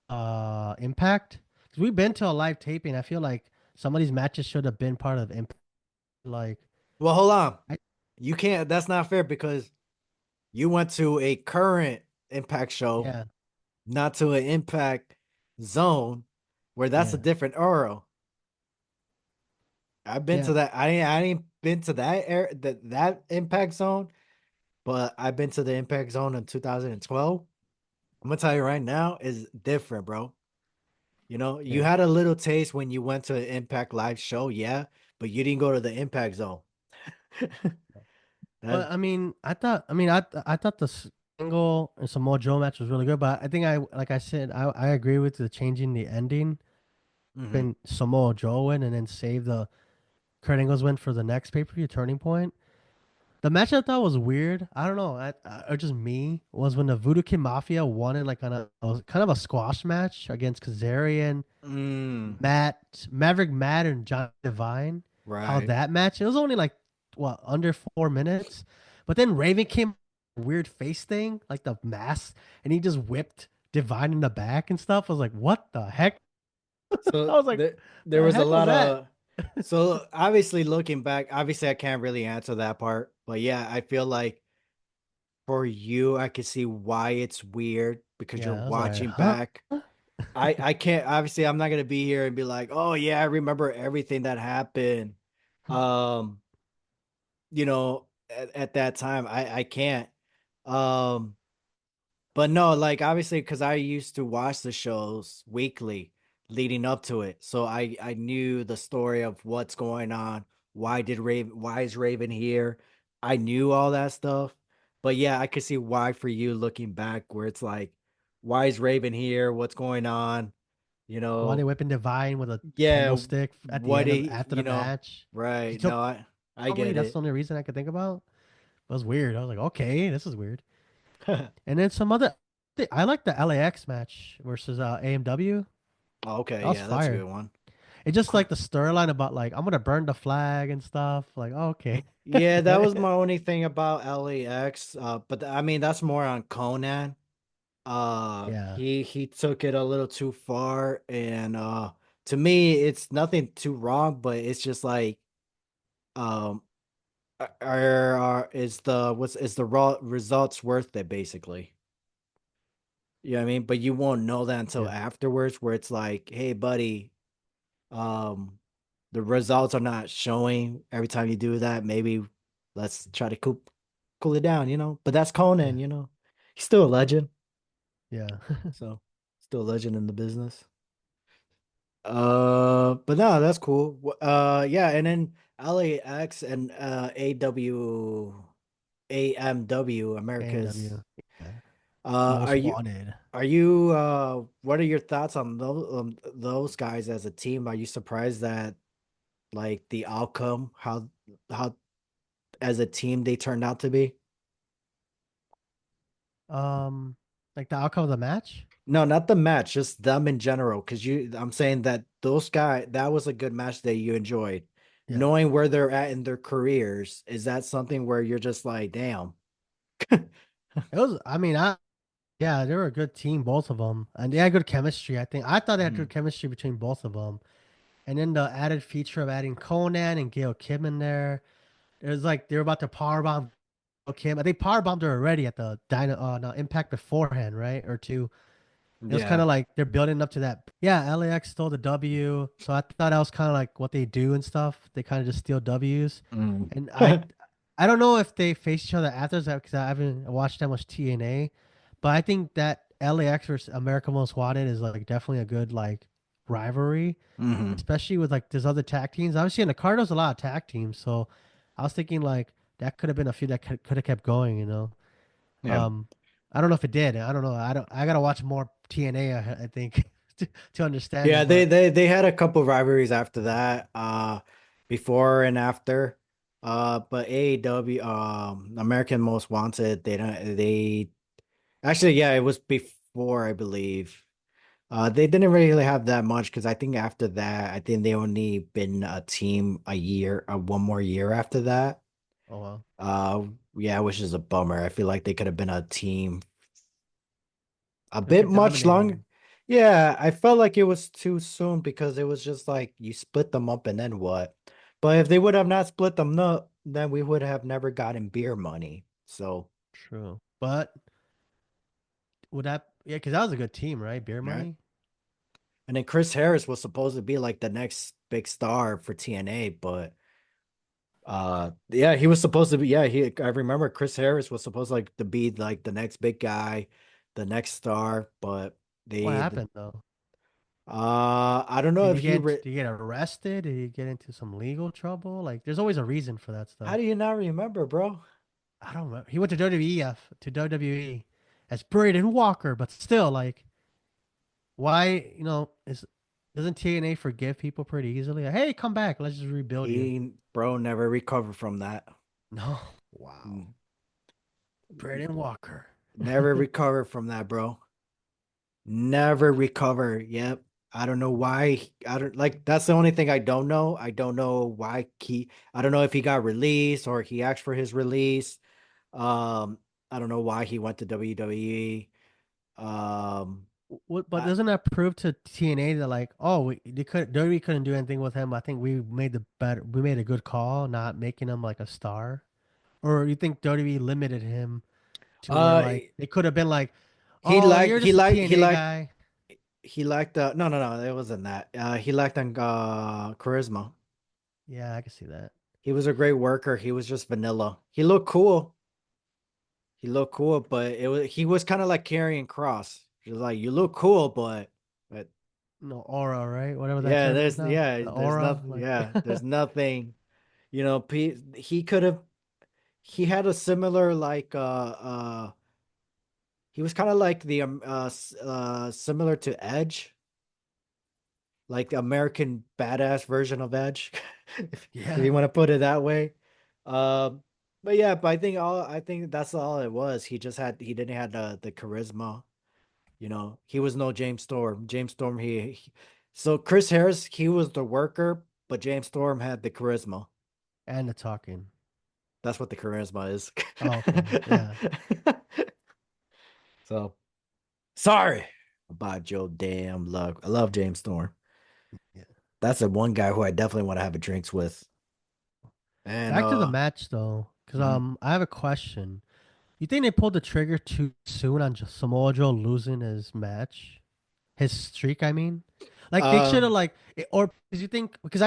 Impact. 'Cause we've been to a live taping. I feel like some of these matches should have been part of Impact. Like, Well, hold on. I, You can't. That's not fair because you went to a current Impact show, yeah, not to an Impact zone, where that's a yeah, different aura. I've been yeah. to that. I ain't been to that that Impact zone, but I've been to the Impact zone in 2012. I'm gonna tell you right now, is different, bro. You Yeah. had a little taste when you went to an Impact live show, yeah, but you didn't go to the Impact zone. That But I thought the single and Samoa Joe match was really good. But I think like I said, I agree with the changing the ending mhm. when Samoa Joe win and then save the Kurt Angle's win for the next pay per view turning point. The match I thought was weird. I don't know, or just me, was when the Voodoo Kid Mafia won in like on a kind of a squash match against Kazarian, Mm, Maverick Matt, and John Devine. How right. that match? It was only like what under 4 minutes, but then Raven came weird face thing like the mask, and he just whipped Divine in the back and stuff. I was like, what the heck? I So was like, there the was a heck was lot that? of so obviously looking back, obviously I can't really answer that part, but yeah, I feel like for you, I can see why it's weird because you're Yeah, I was like, watching huh? back. I can't, obviously I'm not gonna be here and be like, oh yeah, I remember everything that happened. Um, at that time. I can't. Um, but no, like obviously because I used to watch the shows weekly leading up to it. So I knew the story of what's going on. Why is Raven here? I knew all that stuff. But yeah, I could see why for you looking back where it's like, why is Raven here? What's going on? You Why they know, whipping Divine with a yeah, kendo stick at the what end of he, after the match? He right. took No, I probably get that's the it. only reason I could think about. It was weird. I was like, okay, this is weird. And then some other, I like the LAX match versus AMW. Okay, That was yeah, that's a fire. good one. It just like the storyline about like I'm gonna burn the flag and stuff. Like, oh, okay, Yeah, that was yeah, my only thing about LAX. But I mean that's more on Conan. yeah, He took it a little too far, and to me it's nothing too wrong, but it's just like um is the what's is the raw results worth it basically? You know what I mean? But you won't know that until yeah, afterwards, where it's like, hey buddy, um the results are not showing every time you do that. Maybe let's try to cool it down, But that's Conan, He's still a legend. yeah. So still a legend in the business. But no, that's cool. Yeah, and then LAX and AMW America's. AMW, yeah, Are most you wanted. what are your thoughts on those guys as a team? Are you surprised that like the outcome, how as a team they turned out to be? Um, like the outcome of the match. No, not the match, just them in general. Because I'm saying that those guys, that was a good match that you enjoyed. Yeah. Knowing where they're at in their careers, is that something where you're just like, damn? It was. I mean, yeah, they were a good team, both of them, and they had good chemistry. I thought they had good Mhm. chemistry between both of them. And then the added feature of adding Conan and Gail Kim in there, it was like they were about to powerbomb Gail Kim. I think powerbombed her already at the no, Impact beforehand, right? Or two. It was kind Yeah. of like they're building up to that. Yeah, LAX stole the W, so I thought that was kind of like what they do and stuff. They kind of just steal Ws, Mm. and I don't know if they face each other after that because I haven't watched that much TNA, but I think that LAX versus America Most Wanted is like definitely a good like rivalry, Hmm. especially with like there's other tag teams. Obviously, in the card, there's a lot of tag teams, so I was thinking like that could have been a few that could have kept going, you know. Yeah. Um, I don't know if it did. I don't know. I don't. I gotta watch more TNA. I think to understand Yeah, it. they But they they had a couple rivalries after that, before and after. But AEW, American Most Wanted, they actually, yeah, it was before, I believe. They didn't really have that much because I think after that, I think they only been a team a year, one more year after that. oh well, Uh, yeah, which is a bummer. I feel like they could have been a team a they bit kept much longer. dominating. Yeah, I felt like it was too soon because it was just like you split them up and then what? But if they would have not split them up, then we would have never gotten beer money. So, True. But would that? Yeah, because that was a good team, right? Beer right. money. And then Chris Harris was supposed to be like the next big star for TNA, but yeah, he was supposed to be, yeah, he I remember Chris Harris was supposed like to be like the next big guy, the next star, but What they happened though? I don't know if he Did he get arrested? Did he get into some legal trouble? Like, there's always a reason for that how stuff. do you not remember, bro? I don't know. He went to WWE as Braden Walker, but still, like, why? Is doesn't TNA forgive people pretty easily? Like, hey, come back. Let's just rebuild you. He bro never recovered from that. No. Wow. Mm. Braden Walker. Never recovered from that, bro. Never recover. Yep. I don't know why. I don't like that's the only thing I don't know. I don't know why I don't know if he got released or he asked for his release. Um, I don't know why he went to WWE. What? But I, doesn't that prove to TNA that like, oh, WWE couldn't do anything with him. I think we made a good call, not making him like a star. Or you think WWE limited uh, to where uh like they could have been like, he oh, liked you're he just a liked he TNA liked guy. he liked no, no, no, it wasn't that. He lacked on charisma. Yeah, I can see that. He was a great worker. He was just vanilla. He looked cool. He looked cool, but he was kind of like carrying cross. He was like, you look cool, but No aura, right? Whatever that yeah, term is now. The there's aura, nothing. like Yeah, there's nothing. He could have. He had a similar he was kind of like the similar to Edge, like the American badass version of Edge, if yeah. you want to put it that way. Um, but yeah, but I think that's all it was. He didn't have the charisma. He was no James Storm. James Storm so Chris Harris, he was the worker, but James Storm had the charisma. And the talking. That's what the charisma is. Oh, okay. Yeah. So sorry about Joe damn luck. I love James Storm. Yeah. That's the one guy who I definitely want to have a drinks with. And Back to the match though, because mhm. I have a question. You think they pulled the trigger too soon on Samoa Joe losing his match? His streak, I mean. Like they uh should have or because you think because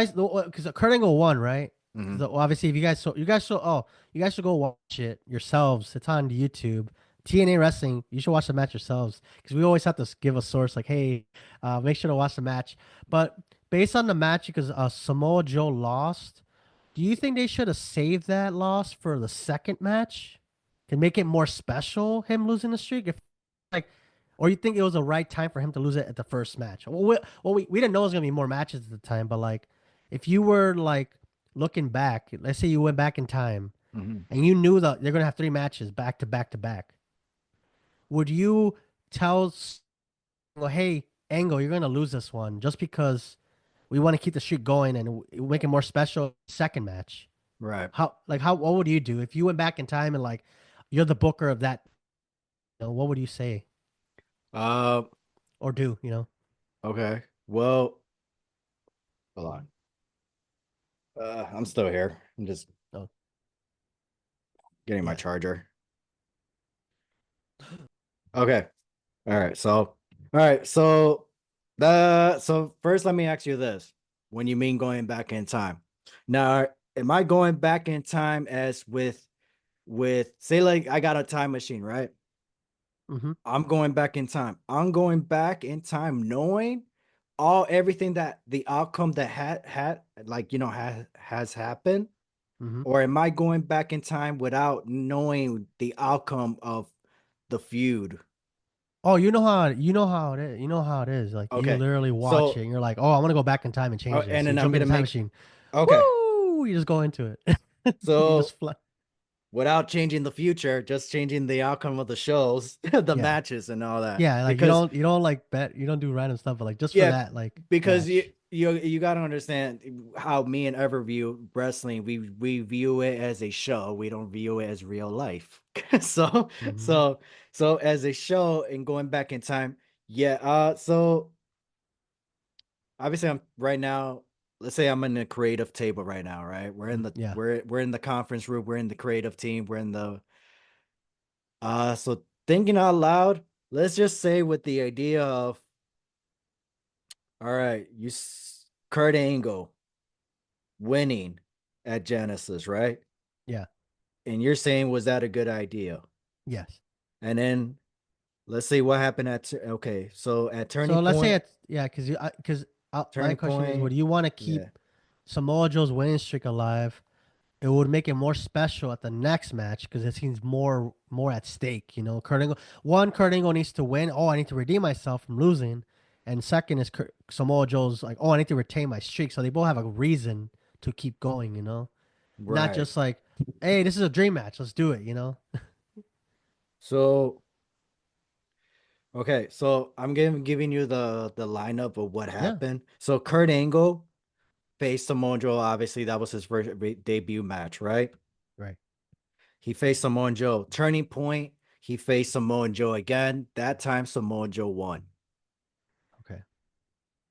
Kurt Angle won, right? Because mhm. obviously if you guys should go watch it yourselves. It's on YouTube. TNA Wrestling. You should watch the match yourselves because we always have to give a source like, hey, make sure to watch the match. But based on the match, because Samoa Joe lost, do you think they should have saved that loss for the second match to make it more special? Him losing the streak, if like, or you think it was the right time for him to lose it at the first match? We didn't know it was gonna be more matches at the time, but like, if you were like looking back, let's say you went back in time Mhm. and you knew that they're gonna have three matches back to back to back, would you tell? well, hey, Angle, you're gonna lose this one just because we want to keep the streak going and make it more special. Second match. Right. What would you do if you went back in time and like you're the booker of that? What would you say Uh, or do? okay. Well, hold on. I'm still here. I'm just Oh, getting my yeah. charger. Okay. All right. So first let me ask you this. When you mean going back in time. Now, am I going back in time as with say like I got a time machine, right? Mm-hmm. I'm going back in time. I'm going back in time knowing everything that the outcome that had like has happened, Mm-hmm. or am I going back in time without knowing the outcome of the feud? Oh, you know how it is. You know how it is. Like you Okay. literally watch it So and you're like, oh, I want to go back in time and change this. and So you then I'm jump in gonna the time make machine. okay. Woo! You just go into it. You So just fly. without changing the future, just changing the outcome of the shows, the Yeah. matches and all that. Yeah. Like Because you don't like bet. You don't do random stuff, but like just for yeah, that like because you match. you got to understand how me and Ever view wrestling. We view it as a show. We don't view it as real life. so Mm-hmm. so so as a show and going back in time, yeah. So obviously I'm right now. Let's say I'm in the creative table right now, right? We're in the Yeah. we're in the conference room. We're in the creative team. We're in the so thinking out loud. Let's just say with the idea of all right, Kurt Angle winning at Genesis, right? Yeah. And you're saying, was that a good idea? Yes. And then let's see what happened okay. So at So let's say it's yeah, because my Turning question is, would Point, you want to yeah, keep Samoa Joe's winning streak alive? It would make it more special at the next match because it seems more at stake. Kurt Angle needs to win. Oh, I need to redeem myself from losing, and second is Samoa Joe's like, oh, I need to retain my streak. So they both have a reason to keep going. Not right. just like, hey, this is a dream match. Let's do it. So okay, so I'm giving you the lineup of what Yeah. happened. So Kurt Angle faced Samoa Joe. Obviously, that was his first debut match, right? Right. He faced Samoa Joe. Turning Point, he faced Samoa Joe again. That time, Samoa Joe won. Okay.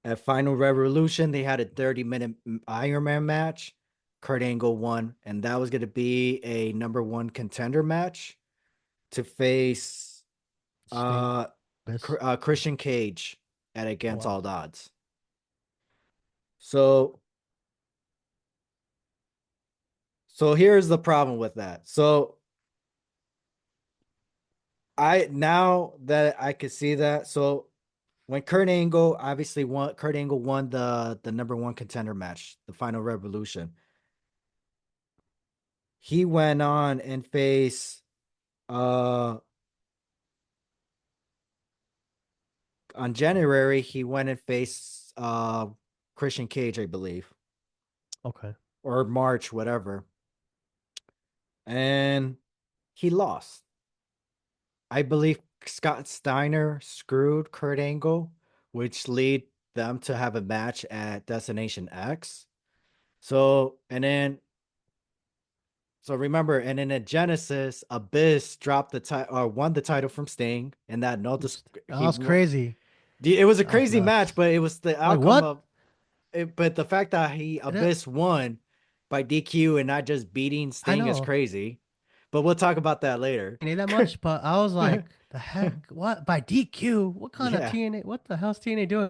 At Final Revolution, they had a 30-minute Iron Man match. Kurt Angle won, and that was going to be a number one contender match to face Sting. This. Christian Cage at Oh Against wow. All Odds. So, so here's the problem with that. So I now that I could see that, so when Kurt Angle won the number one contender match, the Final Revolution. He went on and faced uh on January he went and faced Christian Cage, I believe, Okay. or March, whatever, and he lost. I believe Scott Steiner screwed Kurt Angle, which lead them to have a match at Destination X. So and then so remember, and then at Genesis, Abyss dropped the title or won the title from Sting, and that no, That he was crazy. it was a That was crazy match, nuts. but it was the Like outcome what? of it. But the fact that Abyss won by DQ and not just beating I Sting is know. crazy. But we'll talk about that later. Ain't that much, but I was like, the heck? What? By DQ? What kind of Yeah, TNA? What the hell's TNA doing?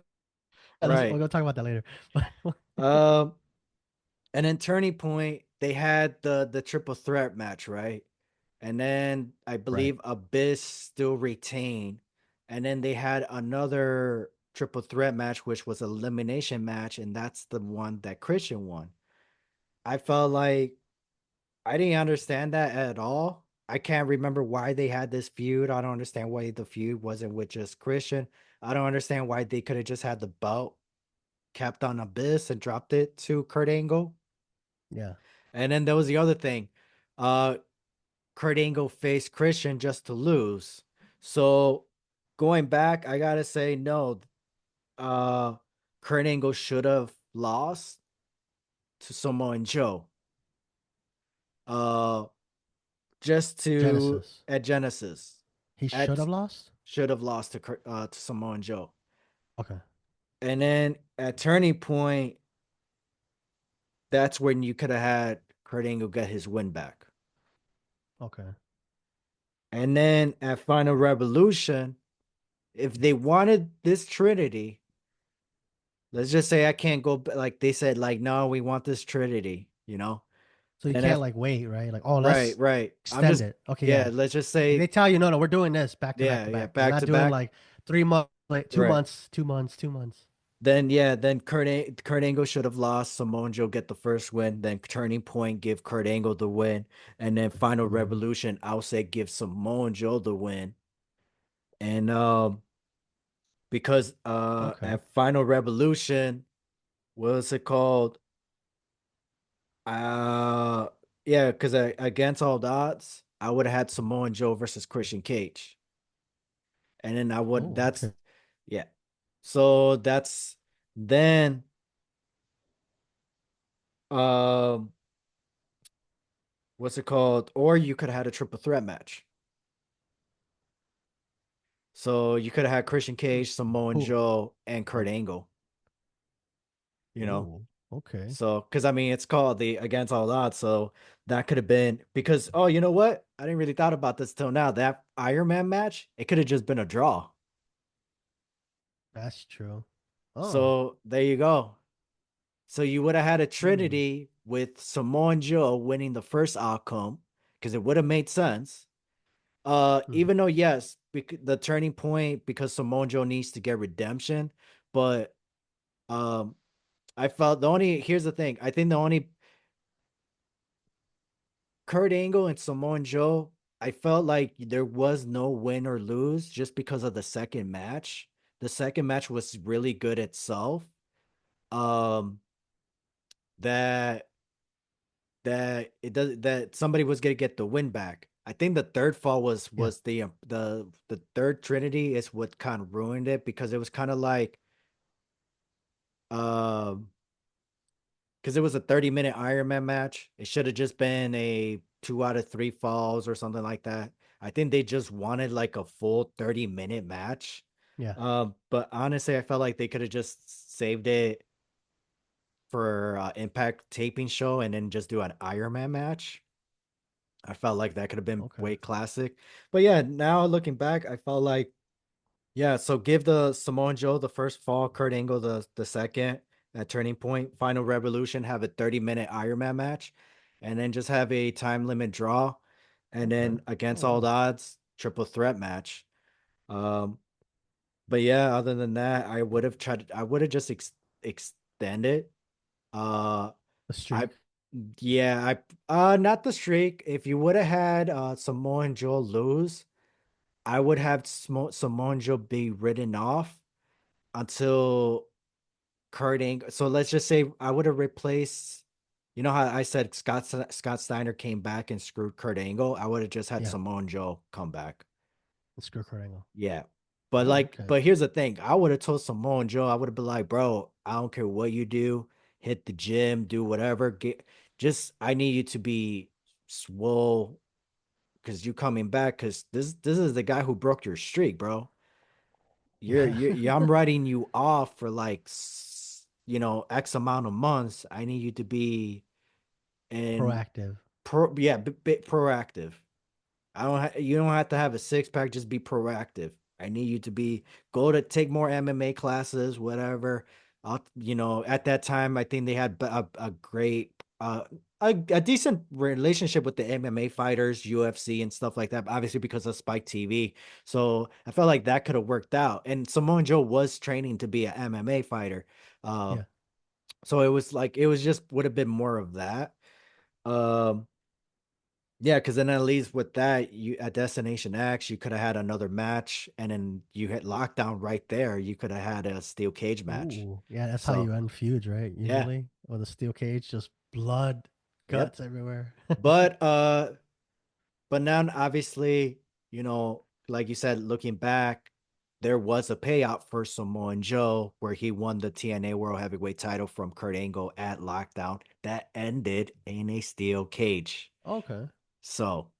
Yeah, we'll right. go talk about that later. But Um, and then Turning Point, they had the triple threat match, right? And then I right. believe Abyss still retained. And then they had another triple threat match, which was an elimination match, and that's the one that Christian won. I felt like I didn't understand that at all. I can't remember why they had this feud. I don't understand why the feud wasn't with just Christian. I don't understand why they could have just had the belt kept on Abyss and dropped it to Kurt Angle. Yeah. And then there was the other thing. Uh Kurt Angle faced Christian just to lose. So going back, I gotta say no. Uh, Kurt Angle should have lost to Samoa Joe. Uh, just to Genesis. at Genesis, He should at have lost. should have lost to Samoa Joe, Okay. and then at Turning Point, that's when you could have had Kurt Angle get his win back, Okay. and then at Final Revolution, if they wanted this Trinity, let's just say I can't go like they said, like no, we want this Trinity, So you and can't if like wait, right? Like, oh, right, let's right, I'm extend just it. Okay, yeah, yeah. let's just Like they say tell you, no, no, we're doing this back to back yeah, to yeah, back. We're back not to doing back, like 3 months, like two right. months, 2 months, 2 months. Then yeah, then Kurt Angle should have lost. Samoa Joe get the first win. Then Turning Point give Kurt Angle the win, and then Final Mm, Revolution, I'll say give Samoa Joe the win. And because okay. at Final Revolution, what was it called? Uh yeah, because against all odds, I would have had Samoa Joe versus Christian Cage, and then I would Oh, that's okay. yeah. So that's then um what's it called? Or you could have had a triple threat match. So you could have had Christian Mm. Cage, Samoa Who? Joe, and Kurt Oh, Angle. You know, oh, okay. so because I mean it's called the Against All Odds, so that could have been because oh you know what? I didn't really thought about this till now. That Iron Man match, it could have just been a draw. That's true. Oh, So there you go. So you would have had a hmm. Trinity with Samoa Joe winning the first outcome because it would have made sense. Hmm. Even though yes, the turning point because Samoa Joe needs to get redemption, but um, I felt the only here's the thing. I think the only Kurt Angle and Samoa Joe, I felt like there was no win or lose just because of the second match. The second match was really good itself. Um, that that somebody was gonna get the win back. I think the third fall was Yeah, the third Trinity is what kind of ruined it because it was kind of like um because it was a 30-minute Iron Man match. It should have just been a 2 out of 3 falls or something like that. I think they just wanted like a full 30-minute match. yeah. But honestly, I felt like they could have just saved it for Impact taping show and then just do an Iron Man match. I felt like that could have been Okay. way classic. But yeah, now looking back, I felt like yeah, so give the Samoan Joe the first fall, Kurt Angle the second at Turning Point, Final Revolution, have a 30-minute Iron Man match, and then just have a time limit draw, and Okay. then against Oh, all wow. odds, triple threat match. Um, but yeah, other than that, I would have just extended. Uh The I streak. yeah, not the streak. If you would have had Samoan Joe lose, I would have Samoan Joe be written off until Kurt Angle. So let's just say I would have replaced. You know how I said Scott Steiner came back and screwed Kurt Angle. I would have just had Yeah, Samoan Joe come back. the screw Kurt Angle. Yeah, but Oh, like, okay. but here's the thing. I would have told Samoan Joe. I would have been like, bro, I don't care what you do. Hit the gym, do whatever. Just I need you to be swole because you coming back because this is the guy who broke your streak, bro. Yeah. I'm writing you off for like X amount of months. I need you to be in Proactive. yeah, bit proactive. You don't have to have a six pack, just be proactive. I need you to be go to take more MMA classes, whatever. At that time I think they had a great a decent relationship with the MMA fighters, UFC and stuff like that, obviously because of Spike TV. So I felt like that could have worked out. And Samoa Joe was training to be an MMA fighter. Uh, Yeah. so it was like it was just would have been more of that. Um yeah, because then at least with that, you at Destination X, you could have had another match, and then you hit lockdown right there. You could have had a steel cage match. Ooh. Yeah, that's how So you end feuds, right? yeah, Usually. Or the steel cage, just blood, yep. guts everywhere. But but now obviously, like you said, looking back. there was a payout for Samoa Joe where he won the TNA World Heavyweight title from Kurt Angle at Lockdown that ended in a steel cage. Okay, So,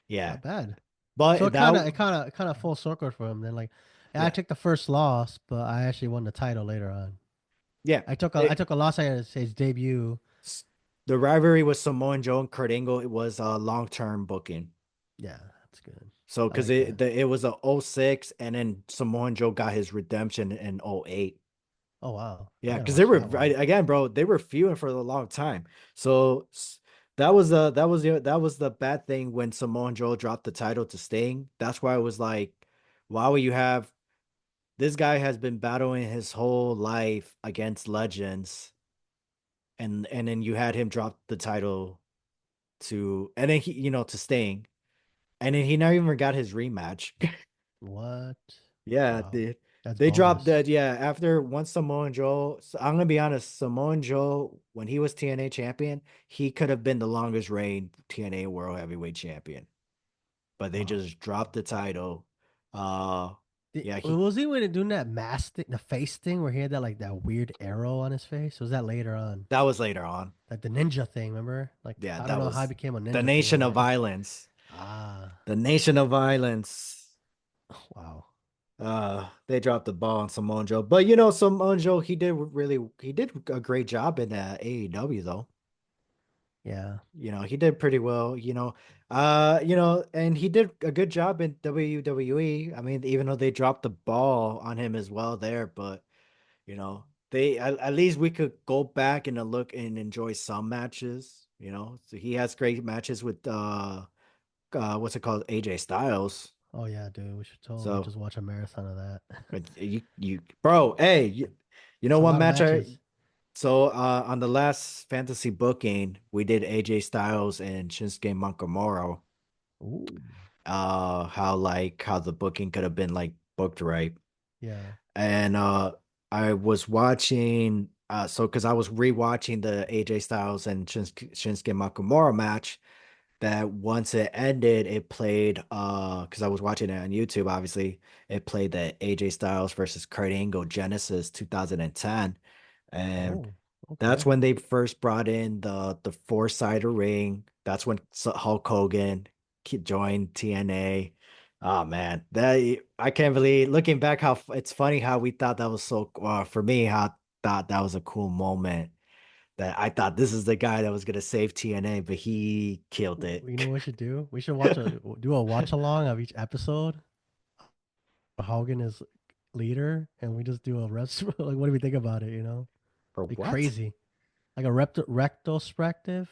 yeah. not bad. So But that it kind of full circle for him then. Like, yeah, I yeah. took the first loss, but I actually won the title later on. Yeah. I took a loss at his debut. The rivalry with Samoa Joe and Kurt Angle, it was a long-term booking. Yeah, that's good. So I because like that. it was a '06, and then Samoa Joe got his redemption in '08. Oh wow, I Yeah, gotta because they watch were that one. again, bro, they were feuding for a long time. So that was the bad thing when Samoa Joe dropped the title to Sting. That's why I was like, why would you have this guy has been battling his whole life against legends, and then you had him drop the title to and then he to Sting, and then he never even got his rematch. What? Yeah, Wow, that's they dropped bogus. that. Yeah, after once Samoa Joe, I'm gonna be honest, Samoa Joe, when he was TNA champion, he could have been the longest reign TNA World Heavyweight Champion, but they Wow. just dropped the title. Uh, yeah, Was he when doing that mask thing, the face thing, where he had that like that weird arrow on his face? Or was that later on? that was later on. Like the ninja thing, remember? Like Yeah, I don't that know how it was became a the ninja thing Nation on of there. Violence. Ah, The Nation of Violence. wow. They dropped the ball on Samoa Joe, but Samoa Joe, he did a great job in AEW though. Yeah. He did pretty well, and he did a good job in WWE. I mean, even though they dropped the ball on him as well there, but they at least we could go back and look and enjoy some matches, So he has great matches with what's it called? AJ Styles. Oh yeah, dude. We should totally So just watch a marathon of that. you bro, hey, you know It's a what lot of match matches. so on the last fantasy booking, we did AJ Styles and Shinsuke Nakamura. Ooh. How the booking could have been like booked right. Yeah. And I was watching so because I was rewatching the AJ Styles and Shinsuke Nakamura match, that once it ended, it played because I was watching it on YouTube, obviously. It played the AJ Styles versus Kurt Angle Genesis 2010. And Oh. that's Okay. when they first brought in the four-sided ring. That's when Hulk Hogan joined TNA. Oh man, that I can't believe, looking back, how it's funny how we thought that was so for me, how I thought that was a cool moment, that I thought this is the guy that was gonna save TNA, but he killed it. You know what we should do? We should do a watch along of each episode. Hogan is leader, and we just do a rest. Like, what do we think about it? For Be what? crazy. Like a retrospective.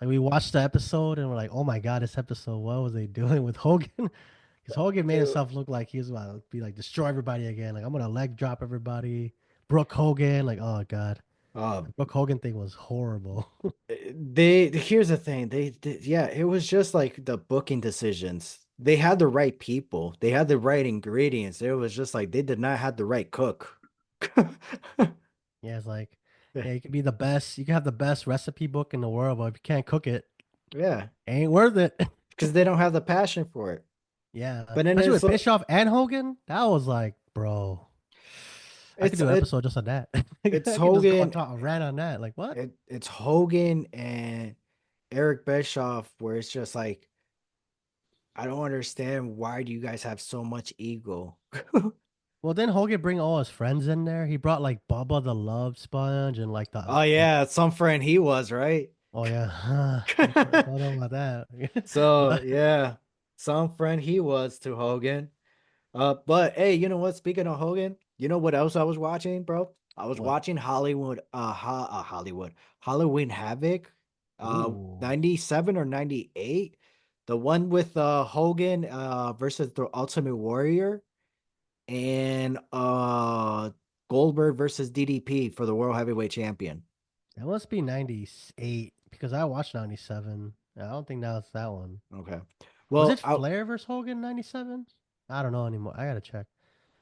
Like we watched the episode and we're like, oh my god, this episode, what was they doing with Hogan? Because Hogan made Uh, himself look like he was about to be like destroy everybody again. Like I'm gonna leg drop everybody. Brooke Hogan, like oh god, uh, the Brooke Hogan thing was horrible. they here's the thing. Yeah, it was just like the booking decisions. They had the right people. They had the right ingredients. It was just like they did not have the right cook. Yeah, it's like yeah, you can be the best. You can have the best recipe book in the world, but if you can't cook it, Yeah, ain't worth it. because they don't have the passion for it. Yeah, But then especially it's with Bischoff and Hogan, that was like, bro, I could it's do an it, episode just on that. it's I could just go and Hogan. talk rant on that. Like what? It's Hogan and Eric Bischoff, where it's just like, I don't understand, why do you guys have so much ego? Well, then Hogan bring all his friends in there. He brought like Bubba the Love Sponge and like Oh the yeah, some friend he was, right? oh yeah, don't know about that. So But yeah, some friend he was to Hogan. But hey, you know what? Speaking of Hogan, you know what else I was watching, bro? I was what? watching Hollywood Halloween Havoc, Ooh, 97 or 98, the one with Hogan versus the Ultimate Warrior, and Goldberg versus DDP for the World Heavyweight Champion. that must be 98 because I watched 97. I don't think that's that one. Okay. Was Well, it Flair versus Hogan 97? I don't know anymore. I gotta check.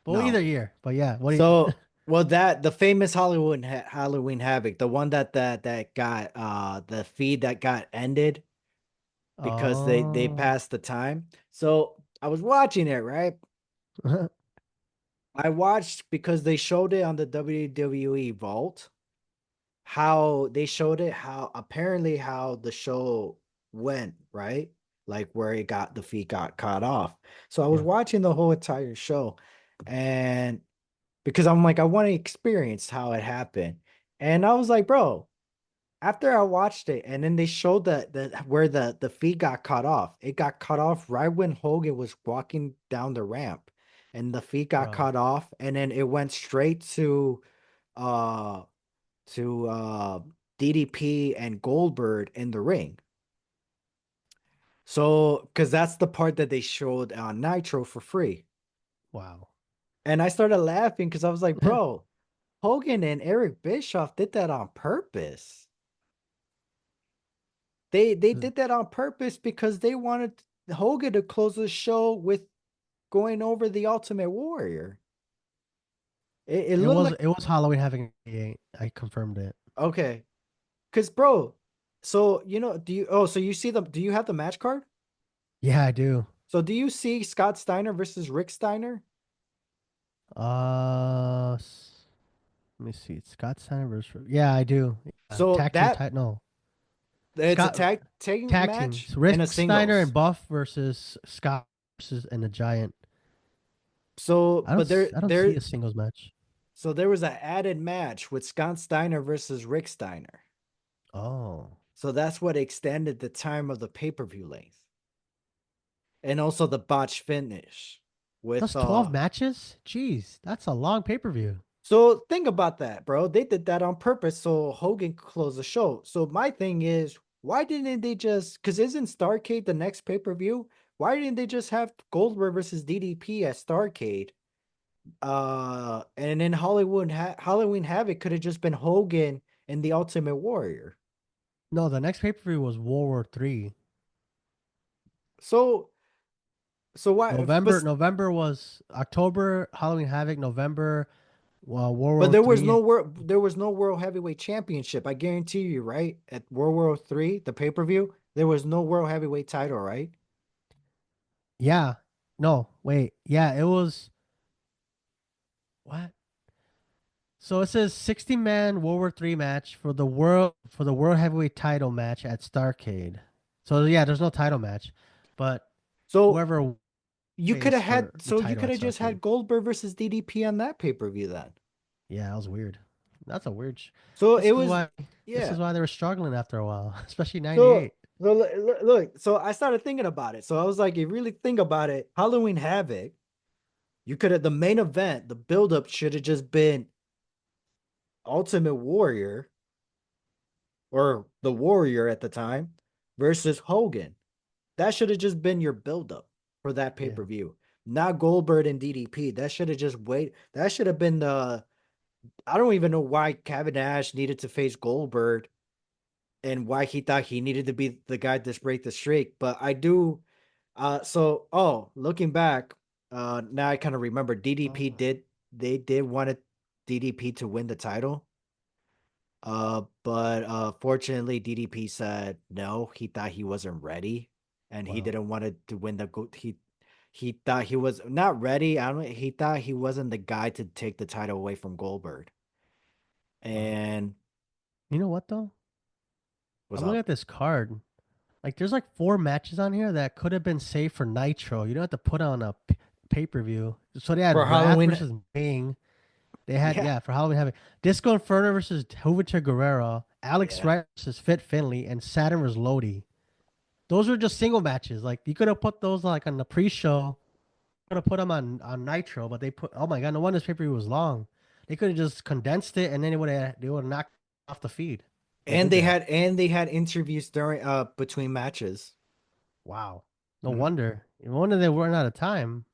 But either no. year. But yeah, what do you? So, well, that the famous Halloween Havoc, the one that got the feed that got ended because they Oh, passed the time. So I was watching it, right? I watched because they showed it on the WWE Vault. How they showed it, how apparently how the show went, right? Like where it got the feet got cut off. So I was Yeah. watching the whole entire show, and because I'm like, I want to experience how it happened. And I was like, bro, after I watched it, and then they showed the where the feet got cut off. It got cut off right when Hogan was walking down the ramp, and the feet got Bro. cut off, and then it went straight uh to DDP and Goldberg in the ring. So, because that's the part that they showed on Nitro for free. Wow. And I started laughing because I was like, bro, Hogan and Eric Bischoff did that on purpose. They did that on purpose because they wanted Hogan to close the show with going over the Ultimate Warrior. It It looked was like it was Halloween having I confirmed it. okay. Cause bro, so do you so you see do you have the match card? Yeah, I do. So do you see Scott Steiner versus Rick Steiner? Let me see. Scott Steiner versus. Yeah, I do. So Tag team that title. No, it's a Scott tag team tag team. match So and a Rick Steiner and singles. Buff versus Scott versus and the Giant. So but I don't see a singles match. there was an added match with Scott Steiner versus Rick Steiner. Oh, So that's what extended the time of the pay-per-view length. And also the botch finish with that's 12 matches. Jeez, that's a long pay per view. so think about that, bro. They did that on purpose so Hogan could close the show. So my thing is, why didn't they just because isn't Starcade the next pay-per-view? Why didn't they just have Goldberg versus DDP at Starcade? And then Halloween Havoc could have just been Hogan and the Ultimate Warrior. No, the next pay per view was World War III. So why but November was October Halloween Havoc. November, well, World but War Three. there was no World Heavyweight Championship. I guarantee you, right? At World War III, the pay-per-view, there was no World Heavyweight title, right? Yeah, no, wait, yeah, it was what? So it says 60-man World War III match for the world heavyweight title match at Starcade. So yeah, there's no title match, but So whoever you could pays have had for the so you title could at have just Starcade. had Goldberg versus DDP on that pay-per-view then. Yeah, that was weird. That's a weird. So This it is was why this yeah. is why they were struggling after a while, especially So '98. look, so I started thinking about it. So I was like, if you really think about it, Halloween Havoc, you could have the main event, the build-up should have just been Ultimate Warrior or the Warrior at the time versus Hogan. That should have just been your build-up for that Yeah. pay-per-view. Not Goldberg and DDP. That should have just wait. That should have been the. I don't even know why Kevin Nash needed to face Goldberg and why he thought he needed to be the guy to break the streak. But I do. Looking back, now I kind of remember DDP Oh, did they did wanted DDP to win the title. But fortunately, DDP said no. He thought he wasn't ready, and he wow. didn't want to win the go. He thought he was not ready. I don't. He thought he wasn't the guy to take the title away from Goldberg. Wow. And You know what though? what's I'm looking up? at this card. Like, there's like 4 matches on here that could have been saved for Nitro. You don't have to put on a pay per view. So they For had Wrath Halloween? versus Ming. They had Yeah, yeah for Halloween Havoc. Disco Inferno versus Jovita Guerrero. Alex yeah. Wright versus Fit Finley and Saturn versus Lodi. Those are just single matches. Like you could have put those like on the pre-show. Could have put them on Nitro, but they put. Oh my god! No wonder this pay per view was long. They could have just condensed it, and then they would have knocked off the feed. They did that. And they had interviews during between matches. Wow. No Mhm. wonder. No wonder they weren't out of time.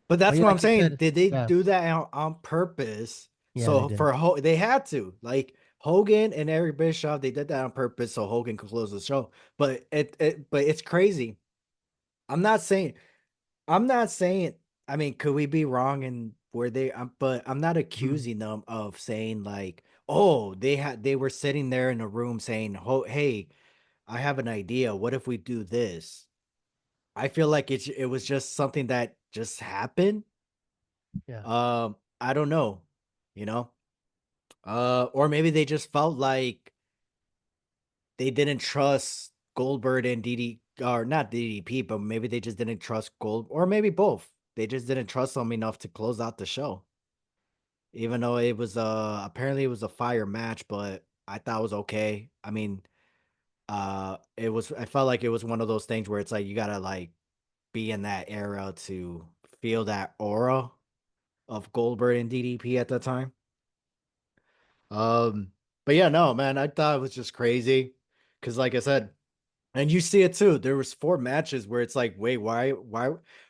But But that's yeah, what I'm like you saying. said, Did they yeah, do that on purpose? yeah, they So did. they had to like Hogan and Eric Bischoff. They did that on purpose so Hogan could close the show. But but it's crazy. I'm not saying. I'm not saying. I mean, could we be wrong in where they? But I'm not Mhm. accusing them of saying like, oh, they were sitting there in a room saying, oh, hey, I have an idea. What if we do this? I feel like it was just something that just happened. Yeah. I don't know, you know, or maybe they just felt like they didn't trust Goldberg and DD, or not DDP, but maybe they just didn't trust Gold, or maybe both. They just didn't trust them enough to close out the show. Even though it was apparently it was a fire match, but I thought it was okay. I mean, it was, I felt like it was one of those things where it's like you gotta like be in that era to feel that aura of Goldberg and DDP at the time. Um, but yeah, no, man, I thought it was just crazy because, like I said, and you see it too. There was 4 matches where it's like, wait, why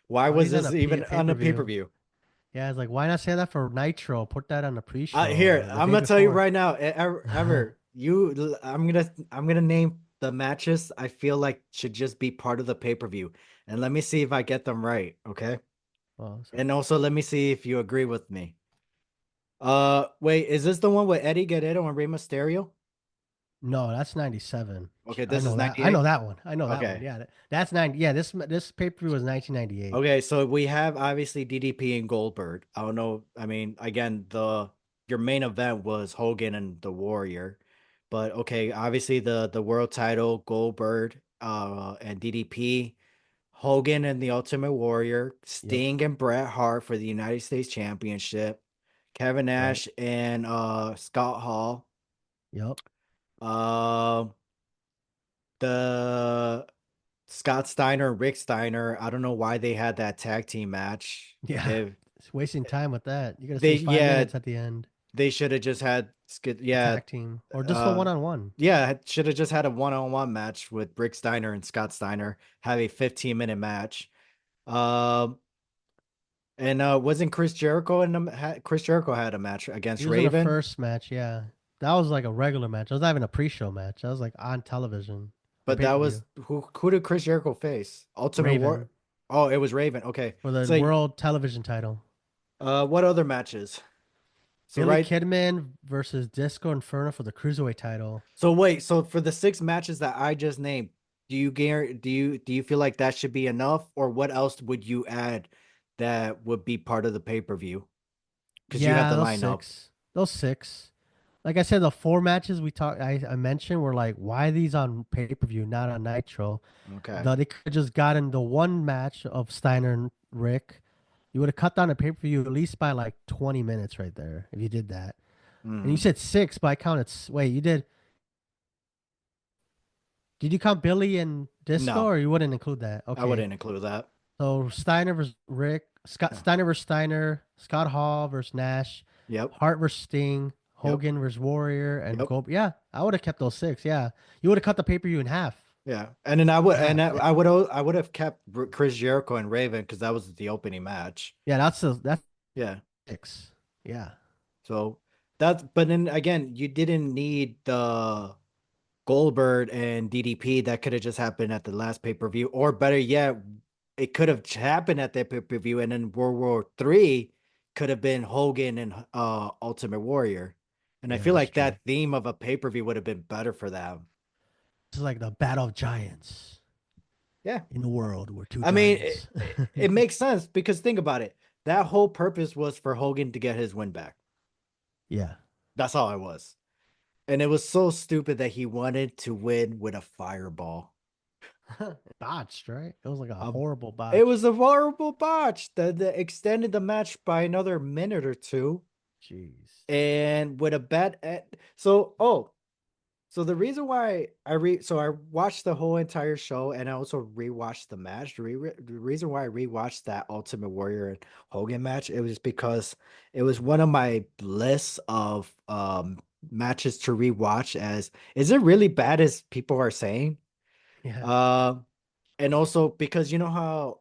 Why was is on this a even pay on per the pay per view? view? Yeah, it's like why not say that for Nitro? Put that on the pre-show Here, or the I'm day gonna tell you before. right now, ever I'm gonna name the matches I feel like should just be part of the pay per view, and let me see if I get them right. Okay, Well, so, and also let me see if you agree with me. Wait, is this the one with Eddie Guerrero and Rey Mysterio? no, that's 97. Okay, I this is know that. I know 98. that one. I know that one. Okay. Yeah, that's 90. Yeah, this pay per view was 1998. Okay, so we have obviously DDP and Goldberg. I don't know. I mean, again, the your main event was Hogan and the Warrior. But okay, obviously the world title, Goldberg, and DDP, Hogan and the Ultimate Warrior, Yep. Sting and Bret Hart for the United States Championship, Kevin Right. Nash and Scott Hall. Yep. Uh, the Scott Steiner and Rick Steiner. I don't know why they had that tag team match. Yeah. It's wasting time with that. You got to They stay 5 minutes yeah, at the end. they should have just had The yeah, tag team or just the uh one on one. yeah, should have just had a one-on-one match with Rick Steiner and Scott Steiner, have a 15-minute match. Um and wasn't Chris Jericho Chris Jericho had a match He against was in the Raven, first match. Yeah, that was like a regular match. That was not even a pre-show match. That was like on television or but pay that per was view. who did Chris Jericho face? Ultimate War. Raven Oh, it was Raven. Okay. for the So world television title. what other matches? So Billy right. Kidman versus Disco Inferno for the cruiserweight title. So wait, so for the 6 matches that I just named, do you feel like that should be enough, or what else would you add that would be part of the pay-per-view? Because you have Yeah, the those lineup. six. Those six. Like I said, the 4 matches I mentioned were like, why are these on pay per view, not on Nitro? Okay. They could have just gotten the one match of Steiner and Rick. You would have cut down the pay per view at least by like 20 minutes right there if you did that. And you Hmm. said six, but I counted. Wait, you did? Did you count Billy and Disco, No, or you wouldn't include that? I Okay, wouldn't include that. so Steiner versus Rick, Scott Yeah. Steiner versus Steiner, Scott Hall versus Nash, Yep. Hart versus Sting, Yep. Hogan versus Warrior, and Yep. Gold. Yeah, I would have kept those six. Yeah, you would have cut the pay per view in half. Yeah. And then I would and Half. I would have kept Chris Jericho and Raven because that was the opening match. Yeah, that's Yeah. six. Yeah, So that's, but then again, you didn't need the Goldberg and DDP. That could have just happened at the last pay-per-view, or better yet, it could have happened at that pay-per-view, and then World War III could have been Hogan and Ultimate Warrior. And I yeah, feel that's like true. that theme of a pay-per-view would have been better for them. This is like the battle of giants Yeah. in the world where two I mean, giants. it makes sense because think about it. That whole purpose was for Hogan to get his win back. Yeah, That's all it was. And it was so stupid that he wanted to win with a fireball. botched, right? It was like a A horrible It botch. was a horrible botch that extended the match by another minute or two. Jeez. And with a bad so the reason why I watched the whole entire show, and I also rewatched the match. The reason why I rewatched that Ultimate Warrior and Hogan match, it was because it was one of my lists of matches to rewatch. As is it really bad as people are saying? Yeah. Uh, and also because you know how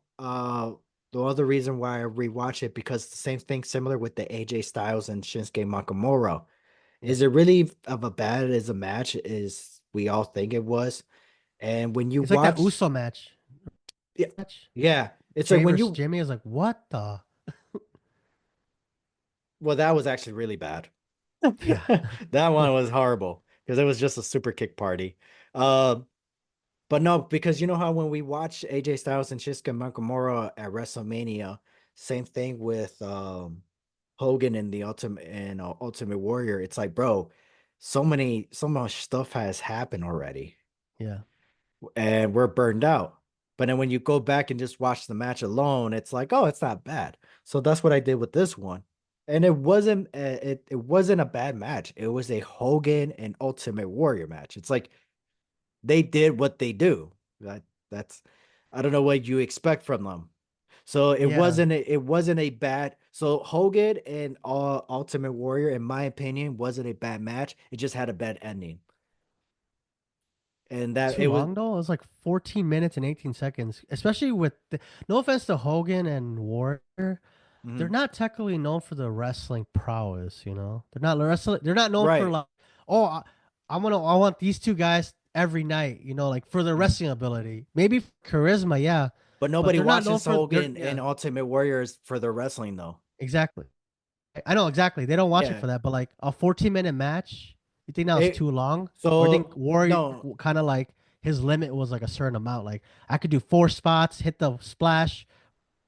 the other reason why I rewatch it, because the same thing similar with the AJ Styles and Shinsuke Nakamura. Yep. Is it really of a bad as a match as we all think it was? And when you It's like that watch, Uso match. yeah, Match. yeah, it's like Jay when versus you, Jimmy is like, what the? well, that was actually really bad. Yeah. That one was horrible because it was just a super kick party. Uh, but no, because you know how when we watch AJ Styles and Shinsuke Nakamura at WrestleMania, same thing with Hogan and the Ultimate Warrior, it's like, bro, so much stuff has happened already, Yeah. and we're burned out. But then when you go back and just watch the match alone, it's like, oh, it's not bad. So that's what I did with this one, and it wasn't a bad match. It was a Hogan and Ultimate Warrior match. It's like they did what they do. That's I don't know what you expect from them. So Yeah. it wasn't a bad. So Hogan and Ultimate Warrior, in my opinion, wasn't a bad match. It just had a bad ending, and that Too it was long though. It was like 14 minutes and 18 seconds. Especially with no offense to Hogan and Warrior, they're mhm. not technically known for the wrestling prowess. You know, they're not wrestling. They're not known for Right, like, oh, I want these two guys every night. You know, like for their mhm. wrestling ability, maybe charisma, yeah, But but nobody they're not known watches for their Hogan yeah, and Ultimate Warriors for their wrestling though. exactly. I know exactly. They don't watch it Yeah, for that, but like a 14-minute match, you think that was it too long? Or you think so Warrior no kind of like his limit was like a certain amount? Like I could do 4 spots, hit the splash,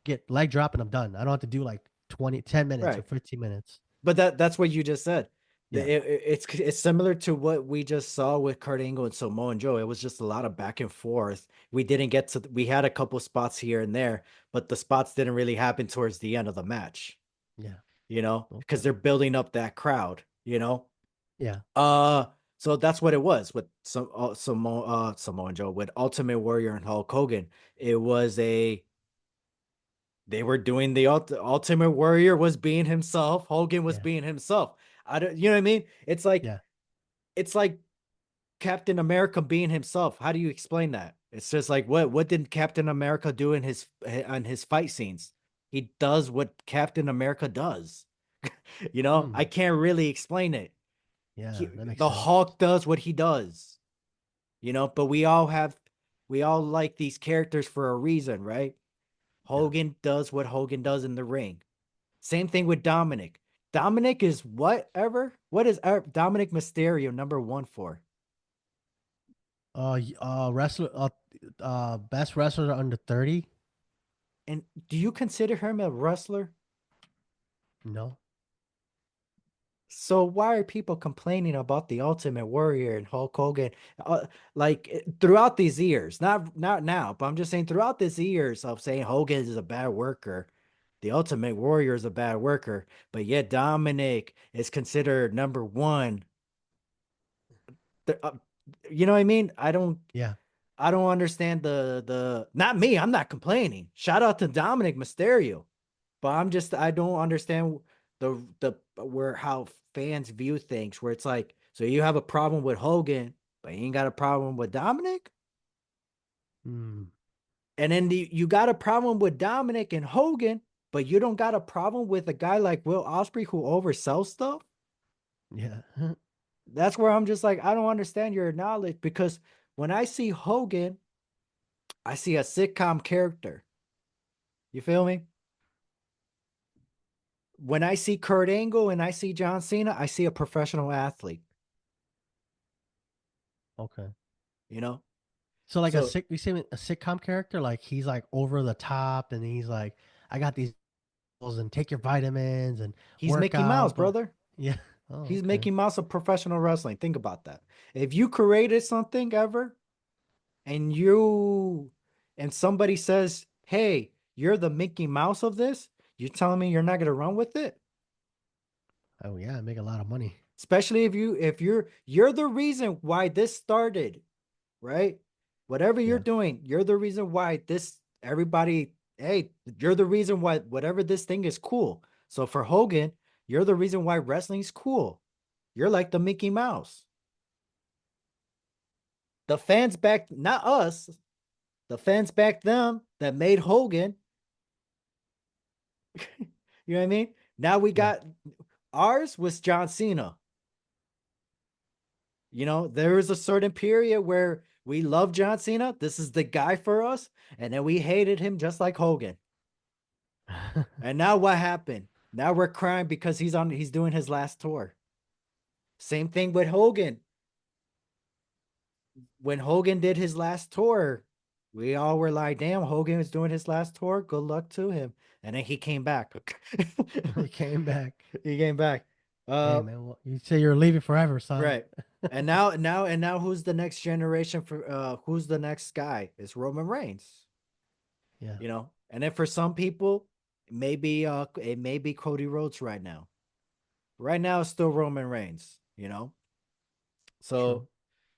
get leg drop, and I'm done. I don't have to do like 10 minutes or right. 15 minutes. But that's what you just said. Yeah. It's similar to what we just saw with Kurt Angle and Samoa Joe. It was just a lot of back and forth. We didn't get to. We had a couple spots here and there, but the spots didn't really happen towards the end of the match. Yeah. Because Okay. they're building up that crowd. Yeah. Uh, so that's what it was with Samoa Joe with Ultimate Warrior and Hulk Hogan. It was a they were doing the Ultimate Warrior was being himself. Hogan was Yeah. being himself. I don't, you know what I mean? Yeah. It's like Captain America being himself. How do you explain that? It's just like what did Captain America do in his on his fight scenes? He does what Captain America does. I Hmm. can't really explain it. Yeah. That makes The sense. Hulk does what he does. But we all like these characters for a reason, right? Yeah. Hogan does what Hogan does in the ring. Same thing with Dominic. Dominic is whatever. What is Dominic Mysterio number one for? Wrestler. Best wrestler under 30. And do you consider him a wrestler? No. So why are people complaining about the Ultimate Warrior and Hulk Hogan? Throughout these years, not now, but I'm just saying throughout these years of saying Hogan is a bad worker, the Ultimate Warrior is a bad worker, but yet Dominic is considered number one. The- uh, you know what I mean? Yeah. I don't understand the not me. I'm not complaining. Shout out to Dominic Mysterio. But I don't understand the where how fans view things where it's like, so you have a problem with Hogan, but you ain't got a problem with Dominic? Hmm. And then you got a problem with Dominic and Hogan, but you don't got a problem with a guy like Will Ospreay who oversells stuff? Yeah. That's where I'm just like, I don't understand your knowledge because when I see Hogan, I see a sitcom character. You feel me? When I see Kurt Angle and I see John Cena, I see a professional athlete, Okay. you know? So like So we say a sitcom character, like he's like over the top, and he's like, I got these goals and take your vitamins and he's work Mickey Mouse, out, but brother. yeah. Oh, He's okay. Mickey Mouse of professional wrestling. Think about that. If you created something ever and somebody says, "Hey, you're the Mickey Mouse of this," you telling me you're not going to run with it? Oh yeah, make a lot of money. Especially if you're the reason why this started, right? Whatever you're Yeah. doing, you're the reason why this everybody, hey, you're the reason why whatever this thing is cool. So for Hogan, you're the reason why wrestling's cool. You're like the Mickey Mouse. The fans back, not us, the fans back them that made Hogan. You know what I mean? Now we Yeah. got ours was John Cena. There was a certain period where we love John Cena. This is the guy for us. And then we hated him just like Hogan. And now what happened? Now we're crying because he's doing his last tour. Same thing with Hogan. When Hogan did his last tour, We all were like, damn, Hogan is doing his last tour. Good luck to him. And then he came back. He came back. He came back. Hey man, well, you say you're leaving forever, son. Right. And now who's the next generation for who's the next guy? It's Roman Reigns. Yeah, You know. And then for some people, maybe it may be Cody Rhodes right now. Right now it's still Roman Reigns, you know. true. So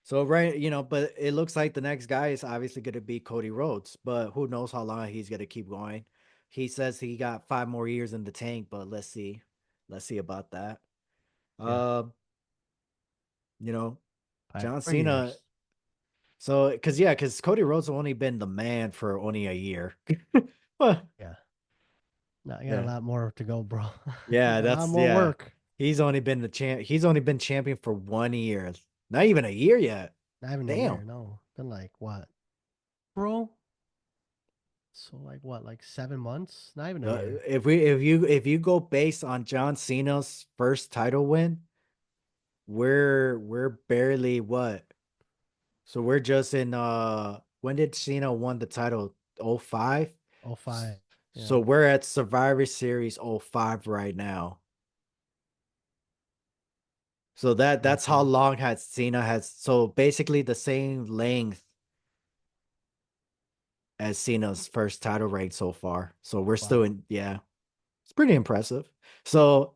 so right, you know, but it looks like the next guy is obviously going to be Cody Rhodes, but who knows how long he's going to keep going. He says he got 5 more years in the tank, but let's see. Let's see about that. Yeah, Um, you know, five John more Cena. years. So, because Cody Rhodes only been the man for only a year. Well, Yeah. No, you got a yeah, lot more to go, bro. You yeah, got a lot that's more yeah. work. He's only been the champ. He's only been champion for 1 year. Not even a year yet. Not even a Damn. year. No, been like what, bro? So like what, like 7 months? Not even a year. If you go based on John Cena's first title win, we're barely what? So we're just in when did Cena won the title? 05? Oh five. So Yeah. we're at Survivor Series 05 right now. So that's how Okay. long has Cena has so basically the same length as Cena's first title reign so far. So we're still Wow. in yeah. It's pretty impressive. So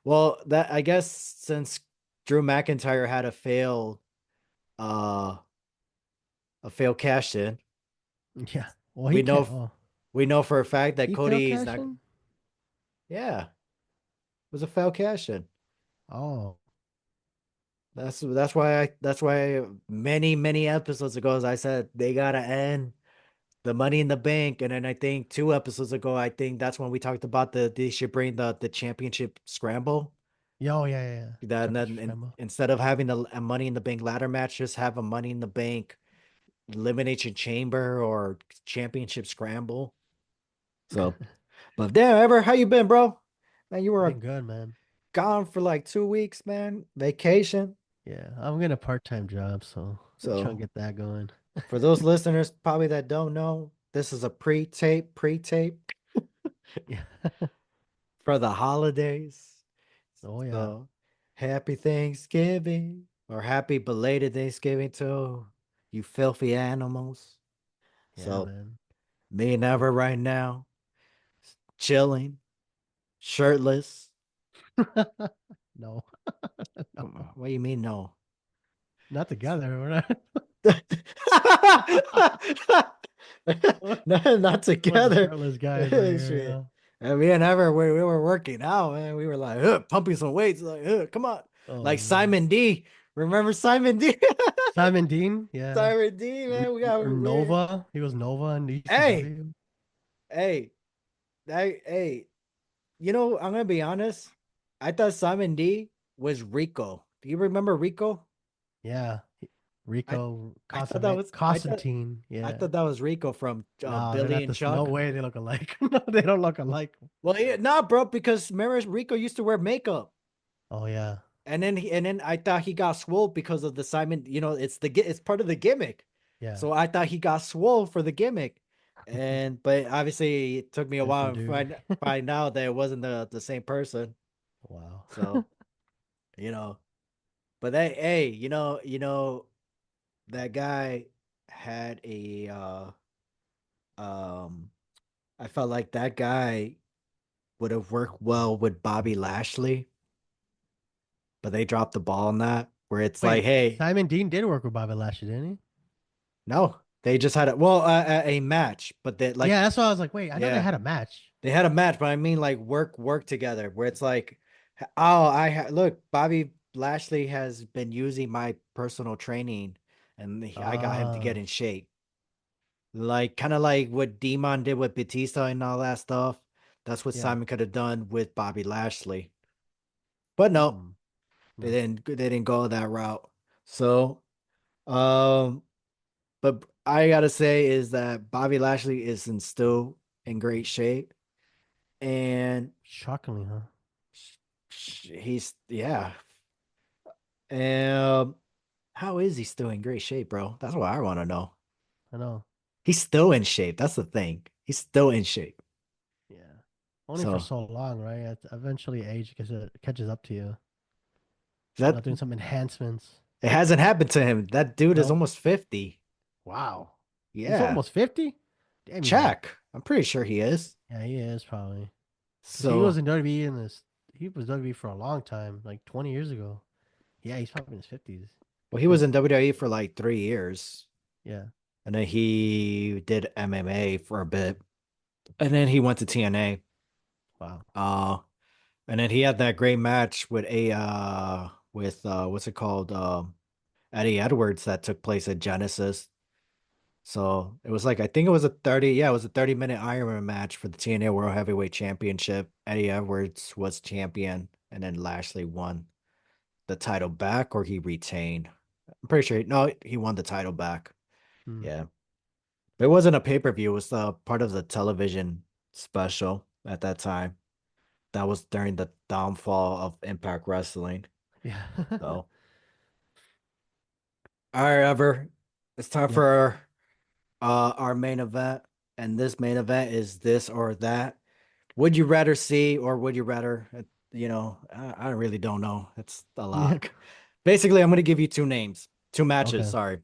well that I guess since Drew McIntyre had uh a failed cash in, Yeah. Well, he we know can't. Oh, we know for a fact that he failed Cody is cash not in. yeah, it was a failed cash in. Oh, That's why many episodes ago as I said they gotta end the Money in the Bank, and then I think 2 episodes ago I think that's when we talked about they should bring the championship scramble. yo, yeah, yeah, yeah. That and then Championship scramble. instead of having a Money in the Bank ladder match, just have a Money in the Bank elimination chamber or championship scramble. So, but damn, Ever, how you been, bro? Man, you were Been good, man. gone for like 2 weeks, man. Vacation. Yeah, I'm getting a part-time job, so I'm trying to So, get that going. for those listeners probably that don't know, this is a pre-tape Yeah. for the holidays. Oh yeah. So, happy Thanksgiving or happy belated Thanksgiving to you filthy animals. Yeah, So, man. me and Ever right now, chilling, shirtless. No, no, What do you mean, no? not together. We're not. No, not Bunch of together. shirtless guys right here. You Shit. know? And me and Ever, we were working out, man. We were like pumping some weights, like, come on. Oh Like man. Simon D. Remember Simon D? Simon Dean. Yeah. Simon D, man. Or Nova. He was Nova in Hey, ECW. hey, hey, I'm gonna be honest. I thought Simon D was Rico. Do you remember Rico? Yeah. I Rico I thought that was Constantine. I Yeah. thought that was Rico from No, they're Billy not and this. No Chuck. way they look alike. No, they don't look alike. Well, yeah, nah, bro, because remember Rico used to wear makeup, Oh yeah. and then I thought he got swole because of the Simon. It's part of the gimmick. Yeah. So I thought he got swole for the gimmick, but obviously it took me a while Different to dude. find out that it wasn't the same person. Wow. So you know, but hey, that guy had a um. I felt like that guy would have worked well with Bobby Lashley, but they dropped the ball on that. Where it's like, Wait, hey, Simon Dean did work with Bobby Lashley, didn't he? no, they just had a match, but they like, Yeah, that's why I was like, wait, I know they yeah, had a match. they had a match, but I mean like work together. Where it's like, oh, look, Bobby Lashley has been using my personal training, and I got him to get Ah, in shape. Like kind of like what Demon did with Batista and all that stuff. That's what yeah. Simon could have done with Bobby Lashley. But no, Hmm. they No. didn't go that route. So, um, but I gotta say is that Bobby Lashley is still in great shape, and Shockingly, huh? he's yeah. Um, how is he still in great shape, bro? That's what I want to know. I know. He's still in shape. That's the thing. He's still in shape. Yeah. Only for So so long, right? Eventually, age catches up to you. that Not doing some enhancements. it hasn't happened to him. That dude is No. almost 50. Wow. He's Yeah. almost 50? Damn, he's like, Check. I'm pretty sure he is. yeah, he is probably. Because he was So, in WWE he was WWE for a long time, like 20 years ago. Yeah, he's probably in his 50s. well, he was in WWE for like 3 years. Yeah. And then he did MMA for a bit. And then he went to TNA. Wow. Uh, and then he had that great match with what's it called? Eddie Edwards that took place at Genesis. So it was like I think it was a 30, yeah, it was a 30-minute Ironman match for the TNA World Heavyweight Championship. Eddie Edwards was champion, and then Lashley won the title back, or he retained. I'm pretty sure no, he won the title back. Hmm. Yeah. It wasn't a pay-per-view, it was part of the television special at that time. That was during the downfall of Impact Wrestling. Yeah. So all right, Ever. It's time Yep. for our main event. And this main event is this or that. Would you rather see or would you rather I really don't know. It's a Yeah. lot. Basically, I'm gonna give you two names, two matches, Okay. sorry.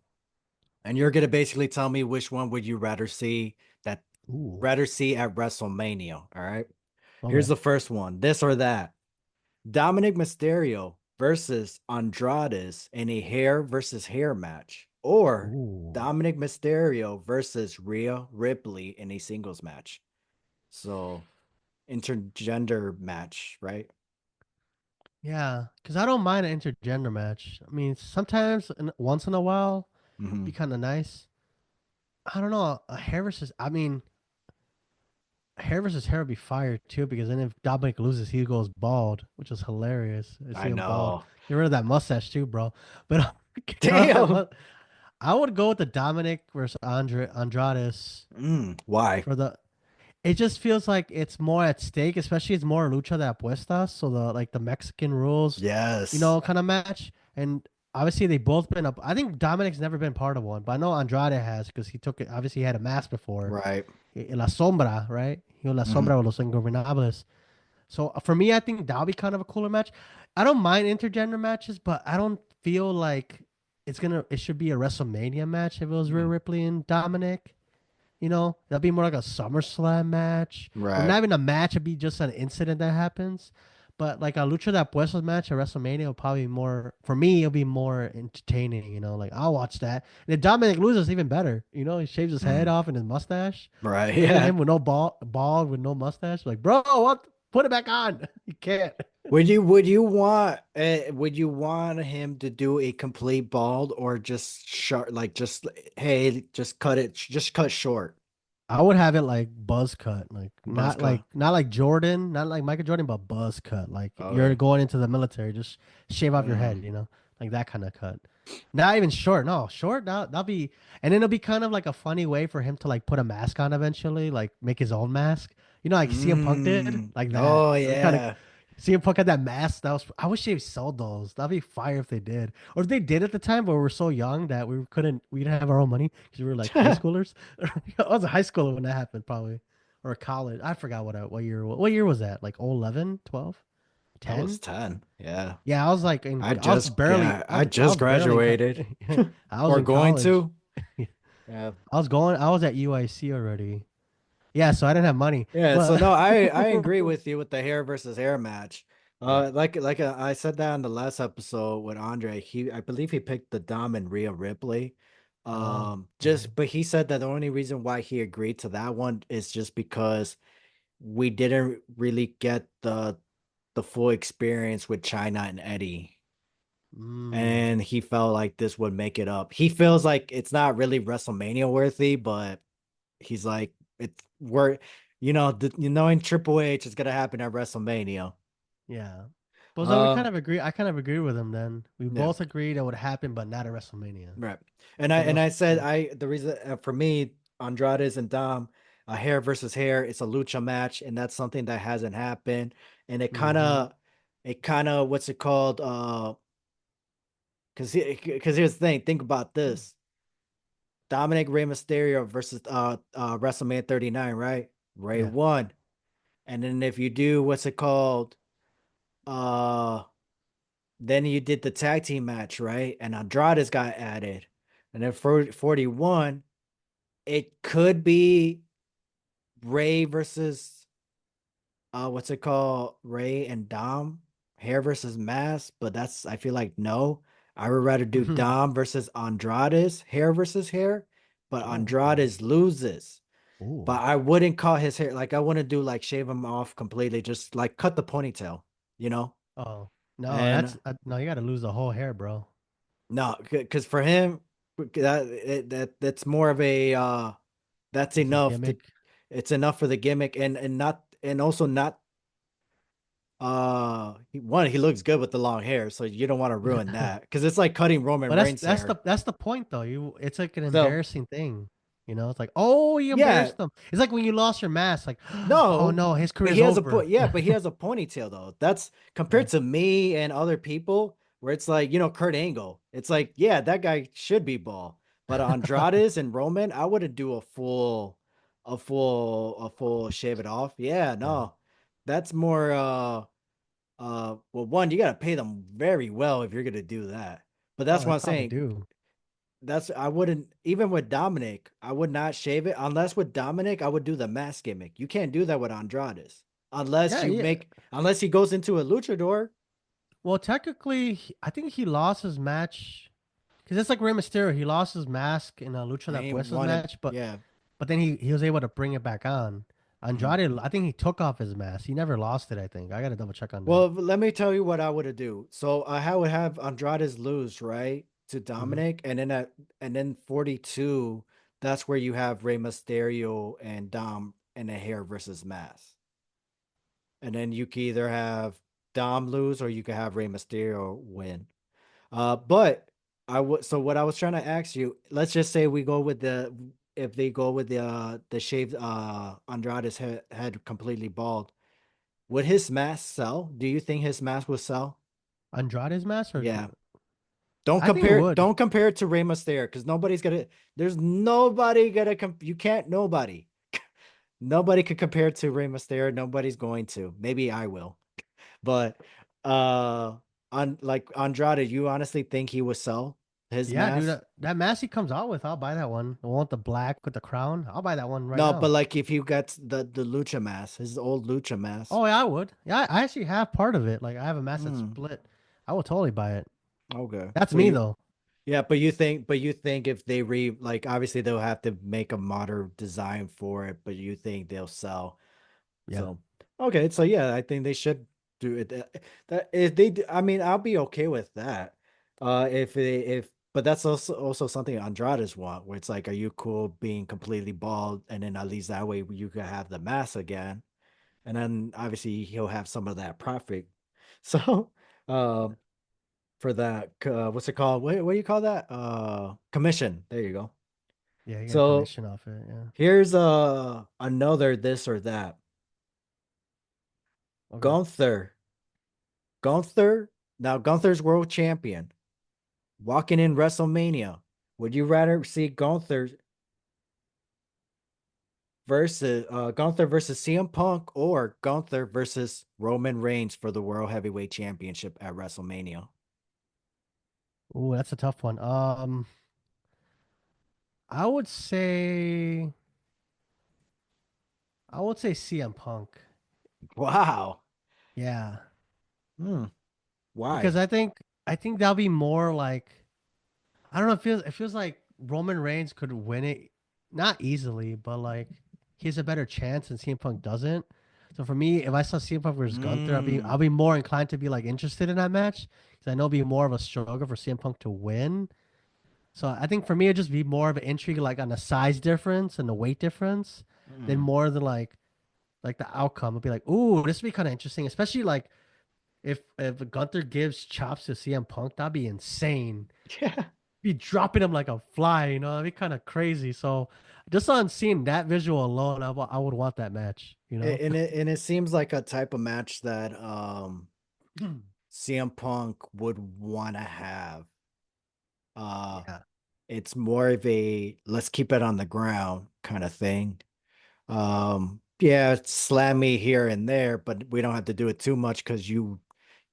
And you're gonna basically tell me which one would you Ooh. rather see at WrestleMania. All right. Here's Okay. the first one. This or that. Dominic Mysterio versus Andrades in a hair versus hair match, or Ooh. Dominic Mysterio versus Rhea Ripley in a singles match. So intergender match, right? Yeah, because I don't mind an intergender match. I mean, sometimes once in a while, Hmm. be kind of nice. I don't know. A hair versus, I mean, hair versus hair would be fire too, because then if Dominic loses, he goes bald, which is hilarious. I see I him bald. know. Get rid of that mustache too, bro. But get rid of that Damn. I would go with the Dominic versus Andrades Why? for the. It just feels like it's more at stake, especially it's more lucha de apuestas, so the Mexican rules, Yes. kind of match. And obviously they both been up. I think Dominic's never been part of one, but I know Andrade has because he took it. Obviously, he had a mask before. Right. La Sombra, right? He was La Hmm. Sombra with los Ingobernables. So for me, I think that'll be kind of a cooler match. I don't mind intergender matches, but I don't feel like it should be a WrestleMania match if it was Rhea Ripley and Dominic. That'd be more like a SummerSlam match, or Right. not even a match. It'd be just an incident that happens. But like a Lucha de Puestos match at WrestleMania will probably be more for me. It'll be more entertaining. Like I'll watch that. And if Dominic loses, even better. He shaves his head Mm. off and his mustache. Right. Imagine Yeah. him with no bald with no mustache. Like, bro, what? Put it back on. You can't. Would you want him to do a complete bald or just short, like just hey just cut short? I would have it like buzz cut, like Buzz not cut. like not like Jordan, not like Michael Jordan, but buzz cut. Like you're Okay. going into the military, just shave off your head, Mm. like that kind of cut. Not even short, no, short. That'll be, and then it'll be kind of like a funny way for him to like put a mask on eventually, like make his own mask. Like CM Punk did, Mm. like that. Oh It'll be kind of yeah. CM Punk had that mask. I wish they sold those. That'd be fire if they did, or if they did at the time, but we were so young that we didn't have our own money because we were like high schoolers. I was a high schooler when that happened, probably, or college. I forgot what year was that? Like 11, 12, That was 10? 10. Yeah. Yeah, I was like I I just was barely in graduated. I was Or in going college. to. Yeah. I was at UIC already. Yeah, so I didn't have money, Yeah, so but no, I agree with you with the hair versus hair match. yeah. I said that in the last episode with Andre. I believe he picked the Dom and Rhea Ripley. Oh, yeah. Just but he said that the only reason why he agreed to that one is just because we didn't really get the full experience with China and Eddie. Mm, And he felt like this would make it up. He feels like it's not really WrestleMania worthy, but he's like, it's we're knowing Triple H is gonna happen at WrestleMania. yeah. But so we kind Um, of agree. I kind of agree with him then. We yeah, both agreed it would happen, but not at WrestleMania. right. So And I those, said yeah. I the reason for me Andrade's and Dom, hair versus hair, it's a lucha match, and that's something that hasn't happened. And Mm-hmm. it kind of what's it called? Because here's the thing. Think about this. Dominic Rey Mysterio versus WrestleMania 39, right? Ray Yeah. won. And then if you do what's it called? Uh then you did the tag team match, right? And Andrade's got added. And then for 41, it could be Ray versus what's it called? Ray and Dom, hair versus mask, but that's I feel like no. I would rather do Dom versus Andrade's hair versus hair, but Oh, okay. Andrade's loses. Ooh. But I wouldn't cut his hair like I wouldn't do like shave him off completely, just like cut the ponytail, you know? Oh. No, And no, you got to lose the whole hair, bro. no, because for him, that's more of a that's It's his enough to gimmick. it's enough for the gimmick and not and also not he looks good with the long hair, so you don't want to ruin that because it's like cutting Roman But that's Reigns that's hair. the point though. It's like an So embarrassing thing. You know, it's like, oh, you yeah, embarrassed them. It's like when you lost your mask, like, oh no, no, his but career's he has a over. but he has a ponytail though. That's Yeah. compared to me and other people where it's like, Kurt Angle. It's like, yeah, that guy should be bald. But Andrade's and Roman, I wouldn't do a full shave it off. Yeah, Yeah. no. That's more well, one, you gotta pay them very well if you're gonna do that. But Oh, that's they what I'm probably saying. do. That's I wouldn't even with Dominic, I would not shave it unless with Dominic I would do the mask gimmick. You can't do that with Andrade's unless Yeah, yeah. unless he goes into a luchador. Well, technically, I think he lost his match because it's like Rey Mysterio. He lost his mask in a Lucha I La ain't Puestas want it. match, but Yeah. then he was able to bring it back on. Mhm. Andrade, I think he took off his mask. He never lost it. I think I got to double check on that. Well, let me tell you what I would do. So I would have Andrade's lose right to Hmm. Dominic, and then 42. That's where you have Rey Mysterio and Dom in a hair versus mask. And then you can either have Dom lose or you can have Rey Mysterio win. But I would. So what I was trying to ask you, let's just say we go with if they go with the shaved Andrade's head completely bald, would his mask sell? Do you think his mask would sell? Andrade's mask, or Yeah. Don't I think it compare. would. Don't compare it to Rey Mysterio because nobody's gonna. There's nobody gonna. You can't. Nobody. Nobody could compare it to Rey Mysterio. Nobody's going to. Maybe I will. But on like Andrade, you honestly think he would sell his Yeah, dude, mask? that mask he comes out with, I'll buy that one. The one with the black with the crown. I'll buy that one right No, but now. like if you got the lucha mask, his old lucha mask. Oh yeah, I would. Yeah, I actually have part of it. Like I have a mask that's Hmm. split. I would totally buy it. Okay. That's But me though. you think if they like obviously they'll have to make a modern design for it, but you think they'll sell. Yeah. So okay, so yeah, I think they should do it. That if they, I mean, I'll be okay with that. If but that's also something Andrade's want, where it's like, are you cool being completely bald, and then at least that way you could have the mask again, and then obviously he'll have some of that profit. So, um, for that, what's it called? What do you call that? Commission. There you go. Yeah, you get a So commission off it. Yeah. here's another this or that. Okay. Gunther. Gunther, now Gunther's world champion, walking in WrestleMania. Would you rather see Gunther versus CM Punk or Gunther versus Roman Reigns for the World Heavyweight Championship at WrestleMania? Ooh, that's a tough one. I would say CM Punk. Wow. Yeah. Hmm. Because Why? I think that'll be more like, I don't know, it feels like Roman Reigns could win it, not easily, but like he has a better chance and CM Punk doesn't. So for me, if I saw CM Punk versus Gunther, I'll Mm. be more inclined to be like interested in that match because I know it'll be more of a struggle for CM Punk to win. So I think for me it'd just be more of an intrigue like on the size difference and the weight difference than Mm. more than like the outcome. It'd be like, ooh, this would be kind of interesting, especially like if Gunther gives chops to CM Punk, that'd be insane. Yeah. Be dropping him like a fly, that'd be kind of crazy. So just on seeing that visual alone, I would want that match, And it seems like a type of match that CM Punk would want to have. Uh Yeah. It's more of a let's keep it on the ground kind of thing. Yeah, slam me here and there, but we don't have to do it too much because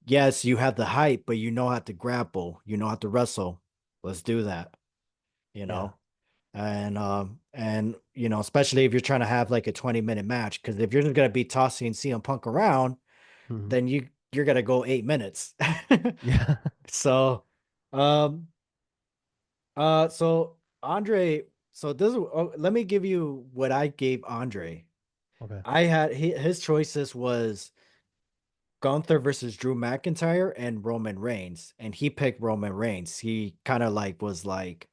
yes, you have the height, but you know how to grapple, you know how to wrestle. Let's do that, you Yeah. know. And especially if you're trying to have like a 20-minute match, because if you're just gonna be tossing CM Punk around, Mhm. then you're gonna go 8 minutes. Yeah. So, um, so Andre, so let me give you what I gave Andre. Okay. I had his choices was Gunther versus Drew McIntyre and Roman Reigns, and he picked Roman Reigns. He kind of like was like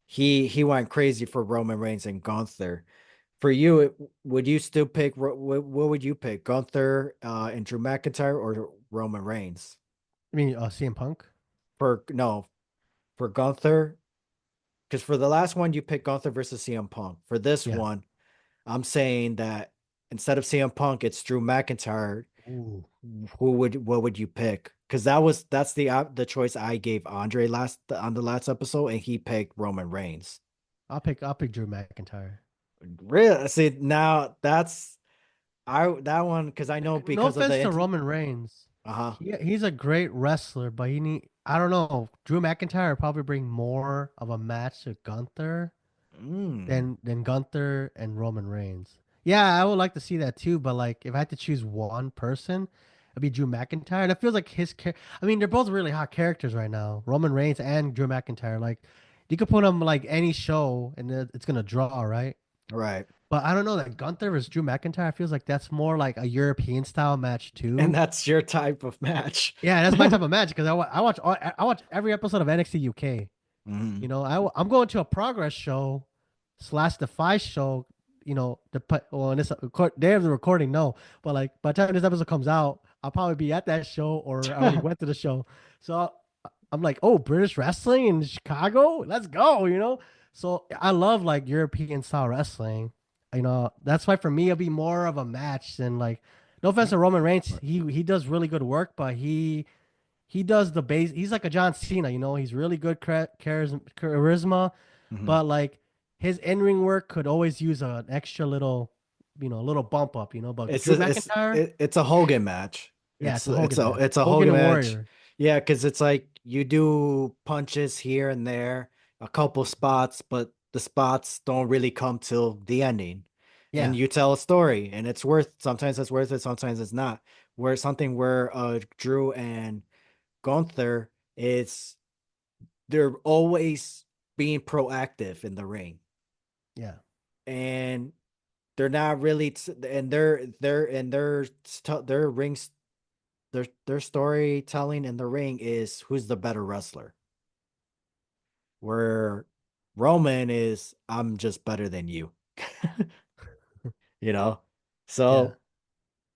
he went crazy for Roman Reigns and Gunther. For you, would you still pick what would you pick, Gunther and Drew McIntyre or Roman Reigns? I mean, CM Punk. For no, for Gunther, because for the last one you picked Gunther versus CM Punk. For this Yeah. one, I'm saying that instead of CM Punk, it's Drew McIntyre. Ooh. What would you pick? Because that's the choice I gave Andre last on the last episode, and he picked Roman Reigns. I'll pick Drew McIntyre. Really? See, now that's that one because I know No because of offense the to Roman Reigns. uh-huh. He's a great wrestler, but I don't know. Drew McIntyre would probably bring more of a match to Gunther Mm, than Gunther and Roman Reigns. Yeah, I would like to see that too, but like if I had to choose one person, it'd be Drew McIntyre. And it feels like I mean, they're both really hot characters right now. Roman Reigns and Drew McIntyre. Like you could put them like any show and it's gonna draw, right? right. But I don't know that Gunther versus Drew McIntyre feels like that's more like a European style match And too. that's your type of match. Yeah, that's my type of match because I watch every episode of NXT UK. Mhm. I'm going to a Progress show slash Defy show. Well, in this day of the recording, no, but like by the time this episode comes out, I'll probably be at that show or I already went to the show. So I'm like, oh, British wrestling in Chicago, let's go. So I love like European style wrestling. That's why for me it'll be more of a match than like. No offense to Roman Reigns, he does really good work, but he does the base. He's like a John Cena, He's really good charisma, Mhm. but like his in-ring work could always use an extra little bump up, But It's Drew a, it's McIntyre, it's a Hogan match. yeah, it's a Hogan match. It's a Hogan Hogan and match. Warrior. Yeah, because it's like you do punches here and there, a couple spots, but the spots don't really come till the ending. And Yeah, you tell a story, and sometimes it's worth it, sometimes it's not. Where Drew and Gunther, it's they're always being proactive in the ring. yeah, And they're not really and their rings their storytelling in the ring is who's the better wrestler. Where Roman is I'm just better than you. you know? yeah, So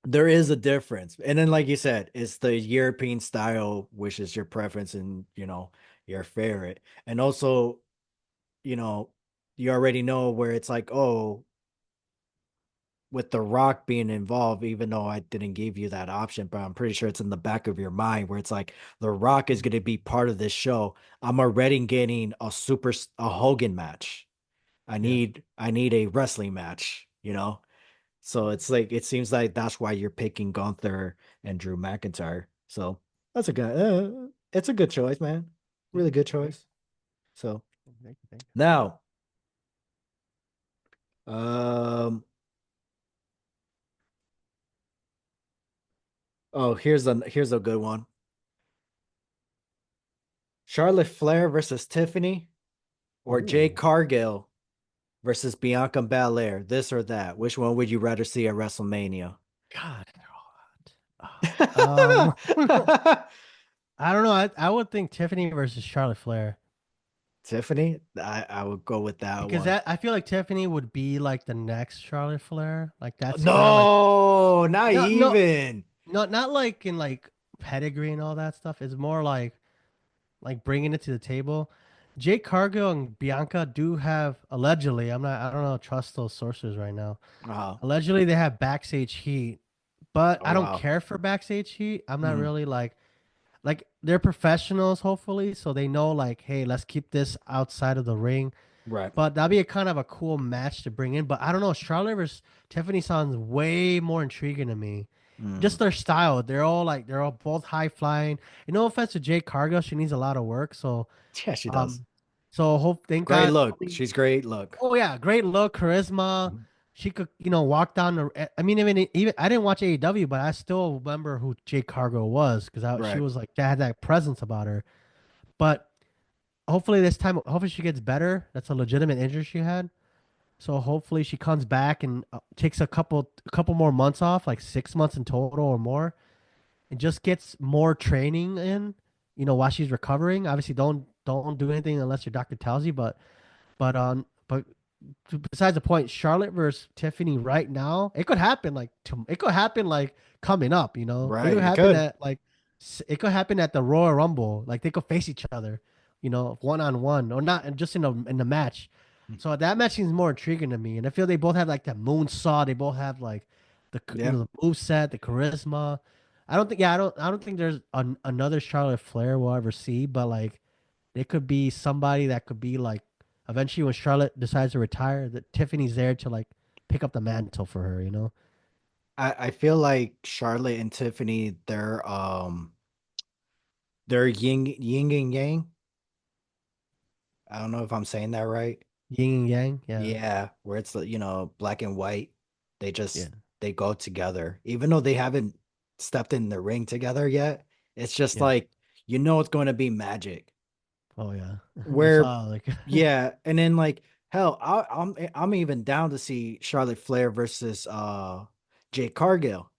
there is a difference. And then like you said, it's the European style, which is your preference and your favorite. And also, you know, you already know where it's like, oh, with The Rock being involved, even though I didn't give you that option, but I'm pretty sure it's in the back of your mind where it's like The Rock is going to be part of this show. I'm already getting a Hogan match. yeah. I need a wrestling match. So it's like it seems like that's why you're picking Gunther and Drew McIntyre. So that's a good it's a good choice, man. Really good Thank choice. So thank you, thank now um oh here's a good one. Charlotte Flair versus Tiffany you. or Jade Ooh, Cargill versus Bianca Belair. This or that. Which one would you rather see at WrestleMania? God, they're all hot. I don't know. I would think Tiffany versus Charlotte Flair. Tiffany? I would go with that Because one. that I feel like Tiffany would be like the next Charlotte Flair. Like that's kind of like No, not no no even. not like in like pedigree and all that stuff. It's more like bringing it to the table. Jake Cargill and Bianca do have allegedly. I don't know. Trust those sources right now. Oh, Allegedly, they have backstage heat, but oh I don't wow. care for backstage heat. I'm not Mhm. really like like they're professionals, hopefully, so they know like, hey, let's keep this outside of the ring. Right. But that'd be a kind of a cool match to bring in. But I don't know, Charlotte versus Tiffany sounds way more intriguing to me. Mm. Just their style, they're all both high flying. And no offense to Jade Cargill, she needs a lot of work. Yeah, she does. Um, so hope thank Great God. look. She's great look. Oh yeah, great look, charisma. Mhm. She could, walk down the. I mean, even I didn't watch AEW, but I still remember who Jade Cargill was because she Right. was like had that presence about her. But hopefully this time, hopefully she gets better. That's a legitimate injury she had. So hopefully she comes back and takes a couple more months off, like 6 months in total or more, and just gets more training in. While she's recovering. Obviously, don't do anything unless your doctor tells you. But besides the point, Charlotte versus Tiffany right now, it could happen it could happen like coming up. It Right. could It happen could. at it could happen at the Royal Rumble. Like they could face each other, one on one or not, and just in the match. So that match seems more intriguing to me, and I feel they both have like that moon saw. They both have like Yeah. the move set, the charisma. I don't think there's another Charlotte Flair we'll ever see, but like it could be somebody that could be like eventually when Charlotte decides to retire, that Tiffany's there to like pick up the mantle for her. I feel like Charlotte and Tiffany, they're yin and yang. I don't know if I'm saying that right. Yin and yang, yeah, Yeah, where it's black and white. They yeah, just they go together. Even though they haven't stepped in the ring together yet, it's just yeah. like it's going to be magic. Oh yeah, we Where saw like yeah, and then like hell, I'm even down to see Charlotte Flair versus Jade Cargill.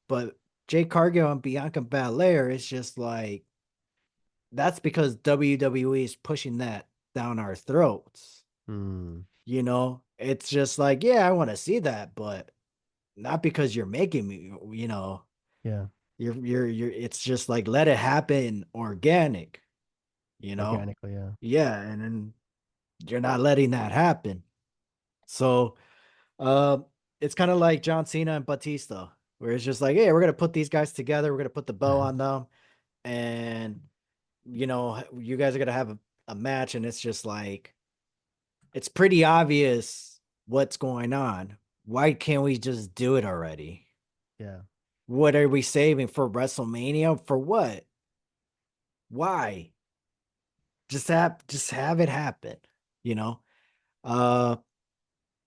But Jade Cargill and Bianca Belair is just like that's because WWE is pushing that down our throats. hmm, It's just like, yeah, I want to see that, but not because you're making me, yeah, you're it's just like let it happen organic, you know? organically, yeah, Yeah, and then you're not letting that happen. So, it's kind of like John Cena and Batista, where it's just like, hey, we're gonna put these guys together, we're gonna put the bow on them, and you guys are gonna have a match, and it's just like it's pretty obvious what's going on. Why can't we just do it already? yeah, What are we saving for WrestleMania? For what? Why? Just have it happen, you know? Uh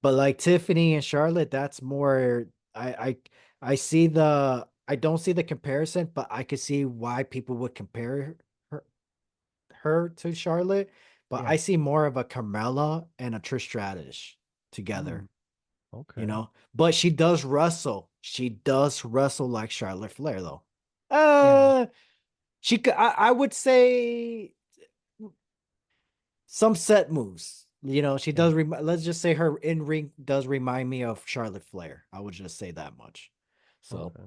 but like Tiffany and Charlotte, that's more I see I don't see the comparison, but I could see why people would compare her her to Charlotte. But yeah. I see more of a Carmella and a Trish Stratus Hmm. together. Okay. But she does wrestle. She does wrestle like Charlotte Flair, though. Yeah. Uh, I would say some set moves. She Yeah. does. Let's just say her in ring does remind me of Charlotte Flair. I would just say that much. So, Okay.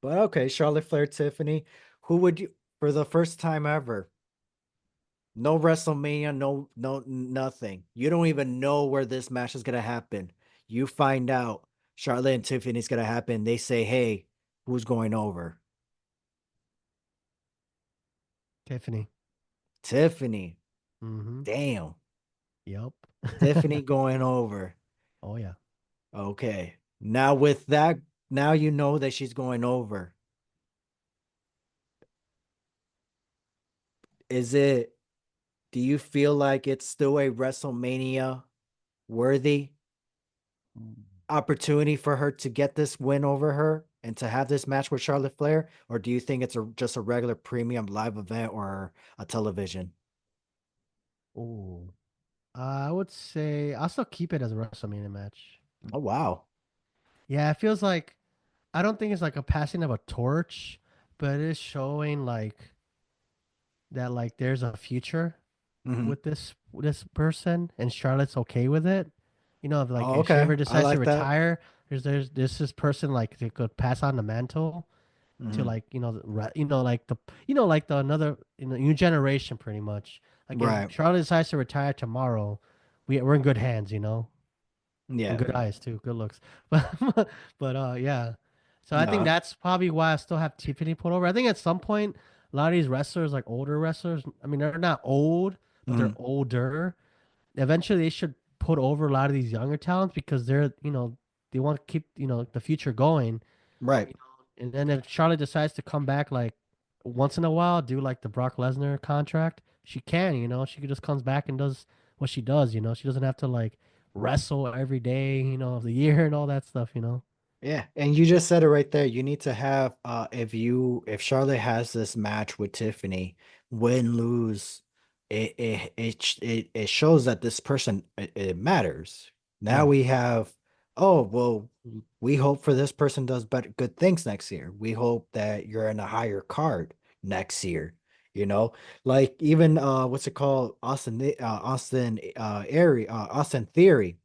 but okay, Charlotte Flair, Tiffany. Who would you for the first time ever? No WrestleMania, no nothing. You don't even know where this match is gonna happen. You find out Charlotte and Tiffany's gonna happen. They say, "Hey, who's going over?" Tiffany. Tiffany. Mm-hmm. Damn, Yep. Tiffany going over. Oh yeah. Okay. Now with that, now you know that she's going over. Is it? Do you feel like it's still a WrestleMania worthy opportunity for her to get this win over her and to have this match with Charlotte Flair, or do you think it's just a regular premium live event or a television? Oh. I would say I'll still keep it as a WrestleMania match. Oh wow. Yeah, it feels like I don't think it's like a passing of a torch, but it is showing like that like there's a future Hmm. with this person and Charlotte's okay with it. If like Oh, if she okay. ever I decides to like that. retire, there's this person like they could pass on the mantle to Hmm. like like the another new generation pretty much. Like if Right. Charlotte decides to retire tomorrow, we're in good hands, and Yeah. good eyes too, good looks. But yeah. So I think No. that's probably why I still have Tiffany put over. I think at some point, a lot of these wrestlers, like older wrestlers, I mean, they're not old, but they're Mm, older. Eventually, they should put over a lot of these younger talents because they're, they want to keep, the future going. right. And then if Charlotte decides to come back like once in a while, do like the Brock Lesnar contract, she can, she just comes back and does what she does, She doesn't have to like wrestle every day, of the year and all that stuff. Yeah, and you just said it right there. You need to have if Charlotte has this match with Tiffany, win lose, it shows that this person it matters. Now Yeah, we have, oh well, we hope for this person does better good things next year. We hope that you're in a higher card next year. You know, like even what's it called? Austin Theory.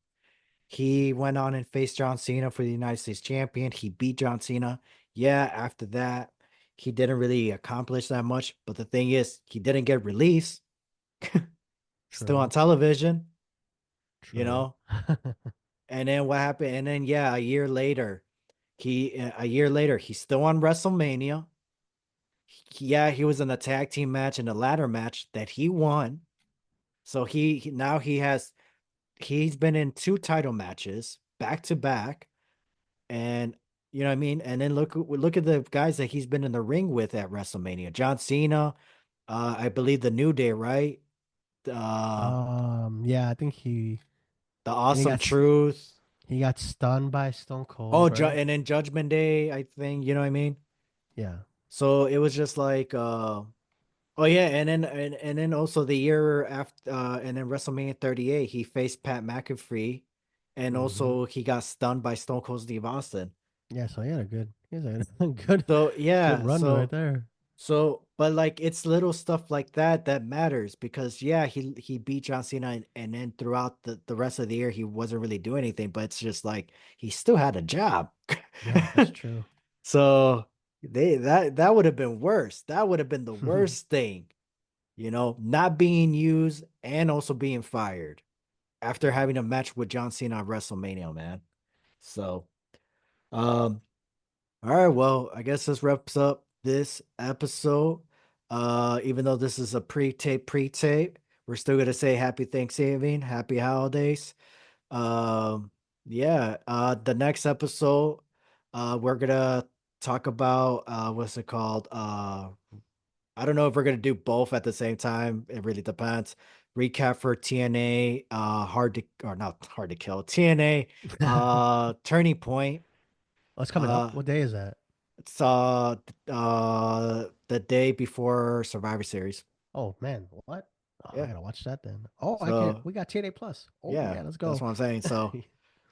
He went on and faced John Cena for the United States champion. He beat John Cena. Yeah, after that, he didn't really accomplish that much. But the thing is, he didn't get released. Still on true, television, you true. know. And then what happened? And then yeah, a year later, he's still on WrestleMania. Yeah, he was in a tag team match in a ladder match that he won. So now he's been in two title matches back to back. And you know what I mean? And then look at the guys that he's been in the ring with at WrestleMania. John Cena, I believe the New Day, right? Uh Yeah, I think the and Awesome Truth. he got stunned by Stone Cold, right? And then Judgment Day, I think, you know what I mean? Yeah. So it was just like oh yeah, and then also the year after and then WrestleMania 38, he faced Pat McAfee and Hmm. also he got stunned by Stone Cold Steve Austin. Yeah, so he has a good So good yeah, run right there. but like it's little stuff like that that matters because yeah, he beat John Cena and then throughout the rest of the year he wasn't really doing anything, but it's just like he still had a job. Yeah, that's true. So that would have been worse. That would have been the worst thing, not being used and also being fired after having a match with John Cena at WrestleMania, man. So um all right, well, I guess this wraps up this episode. Even though this is a pre-tape, we're still gonna say happy Thanksgiving, happy holidays. Um, yeah, the next episode, we're gonna talk about what's it called? I don't know if we're gonna do both at the same time. It really depends. Recap for TNA, hard to or not hard to kill. TNA, Turning Point. What's coming up? Uh, What day is that? it's the day before Survivor Series. Oh man, what? Oh, I Yeah. gotta watch that then. Oh, I can. So We got TNA Plus. Oh yeah, yeah, let's that's go. what I'm saying. So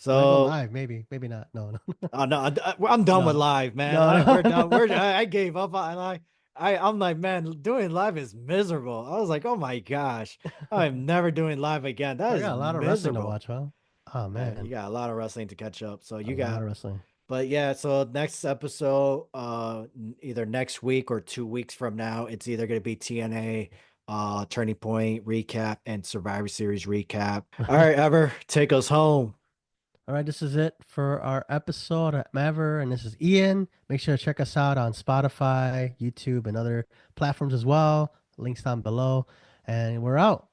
When I go so live, maybe not. No, no, oh no, I'm done with no, live, man. We're no, done. no. I gave up on I'm like, man, doing live is miserable. I was like, oh my gosh, I'm never doing live again. That I is got a lot of wrestling to miserable. watch, huh? Oh You man, got a lot of wrestling to catch up. So a you lot got of wrestling. But yeah, so next episode, either next week or 2 weeks from now, it's either going to be TNA, Turning Point recap and Survivor Series recap. All right, Ever, take us home. All right, this is it for our episode at Maver, and this is Ian. Make sure to check us out on Spotify, YouTube, and other platforms as well. Links down below, and we're out.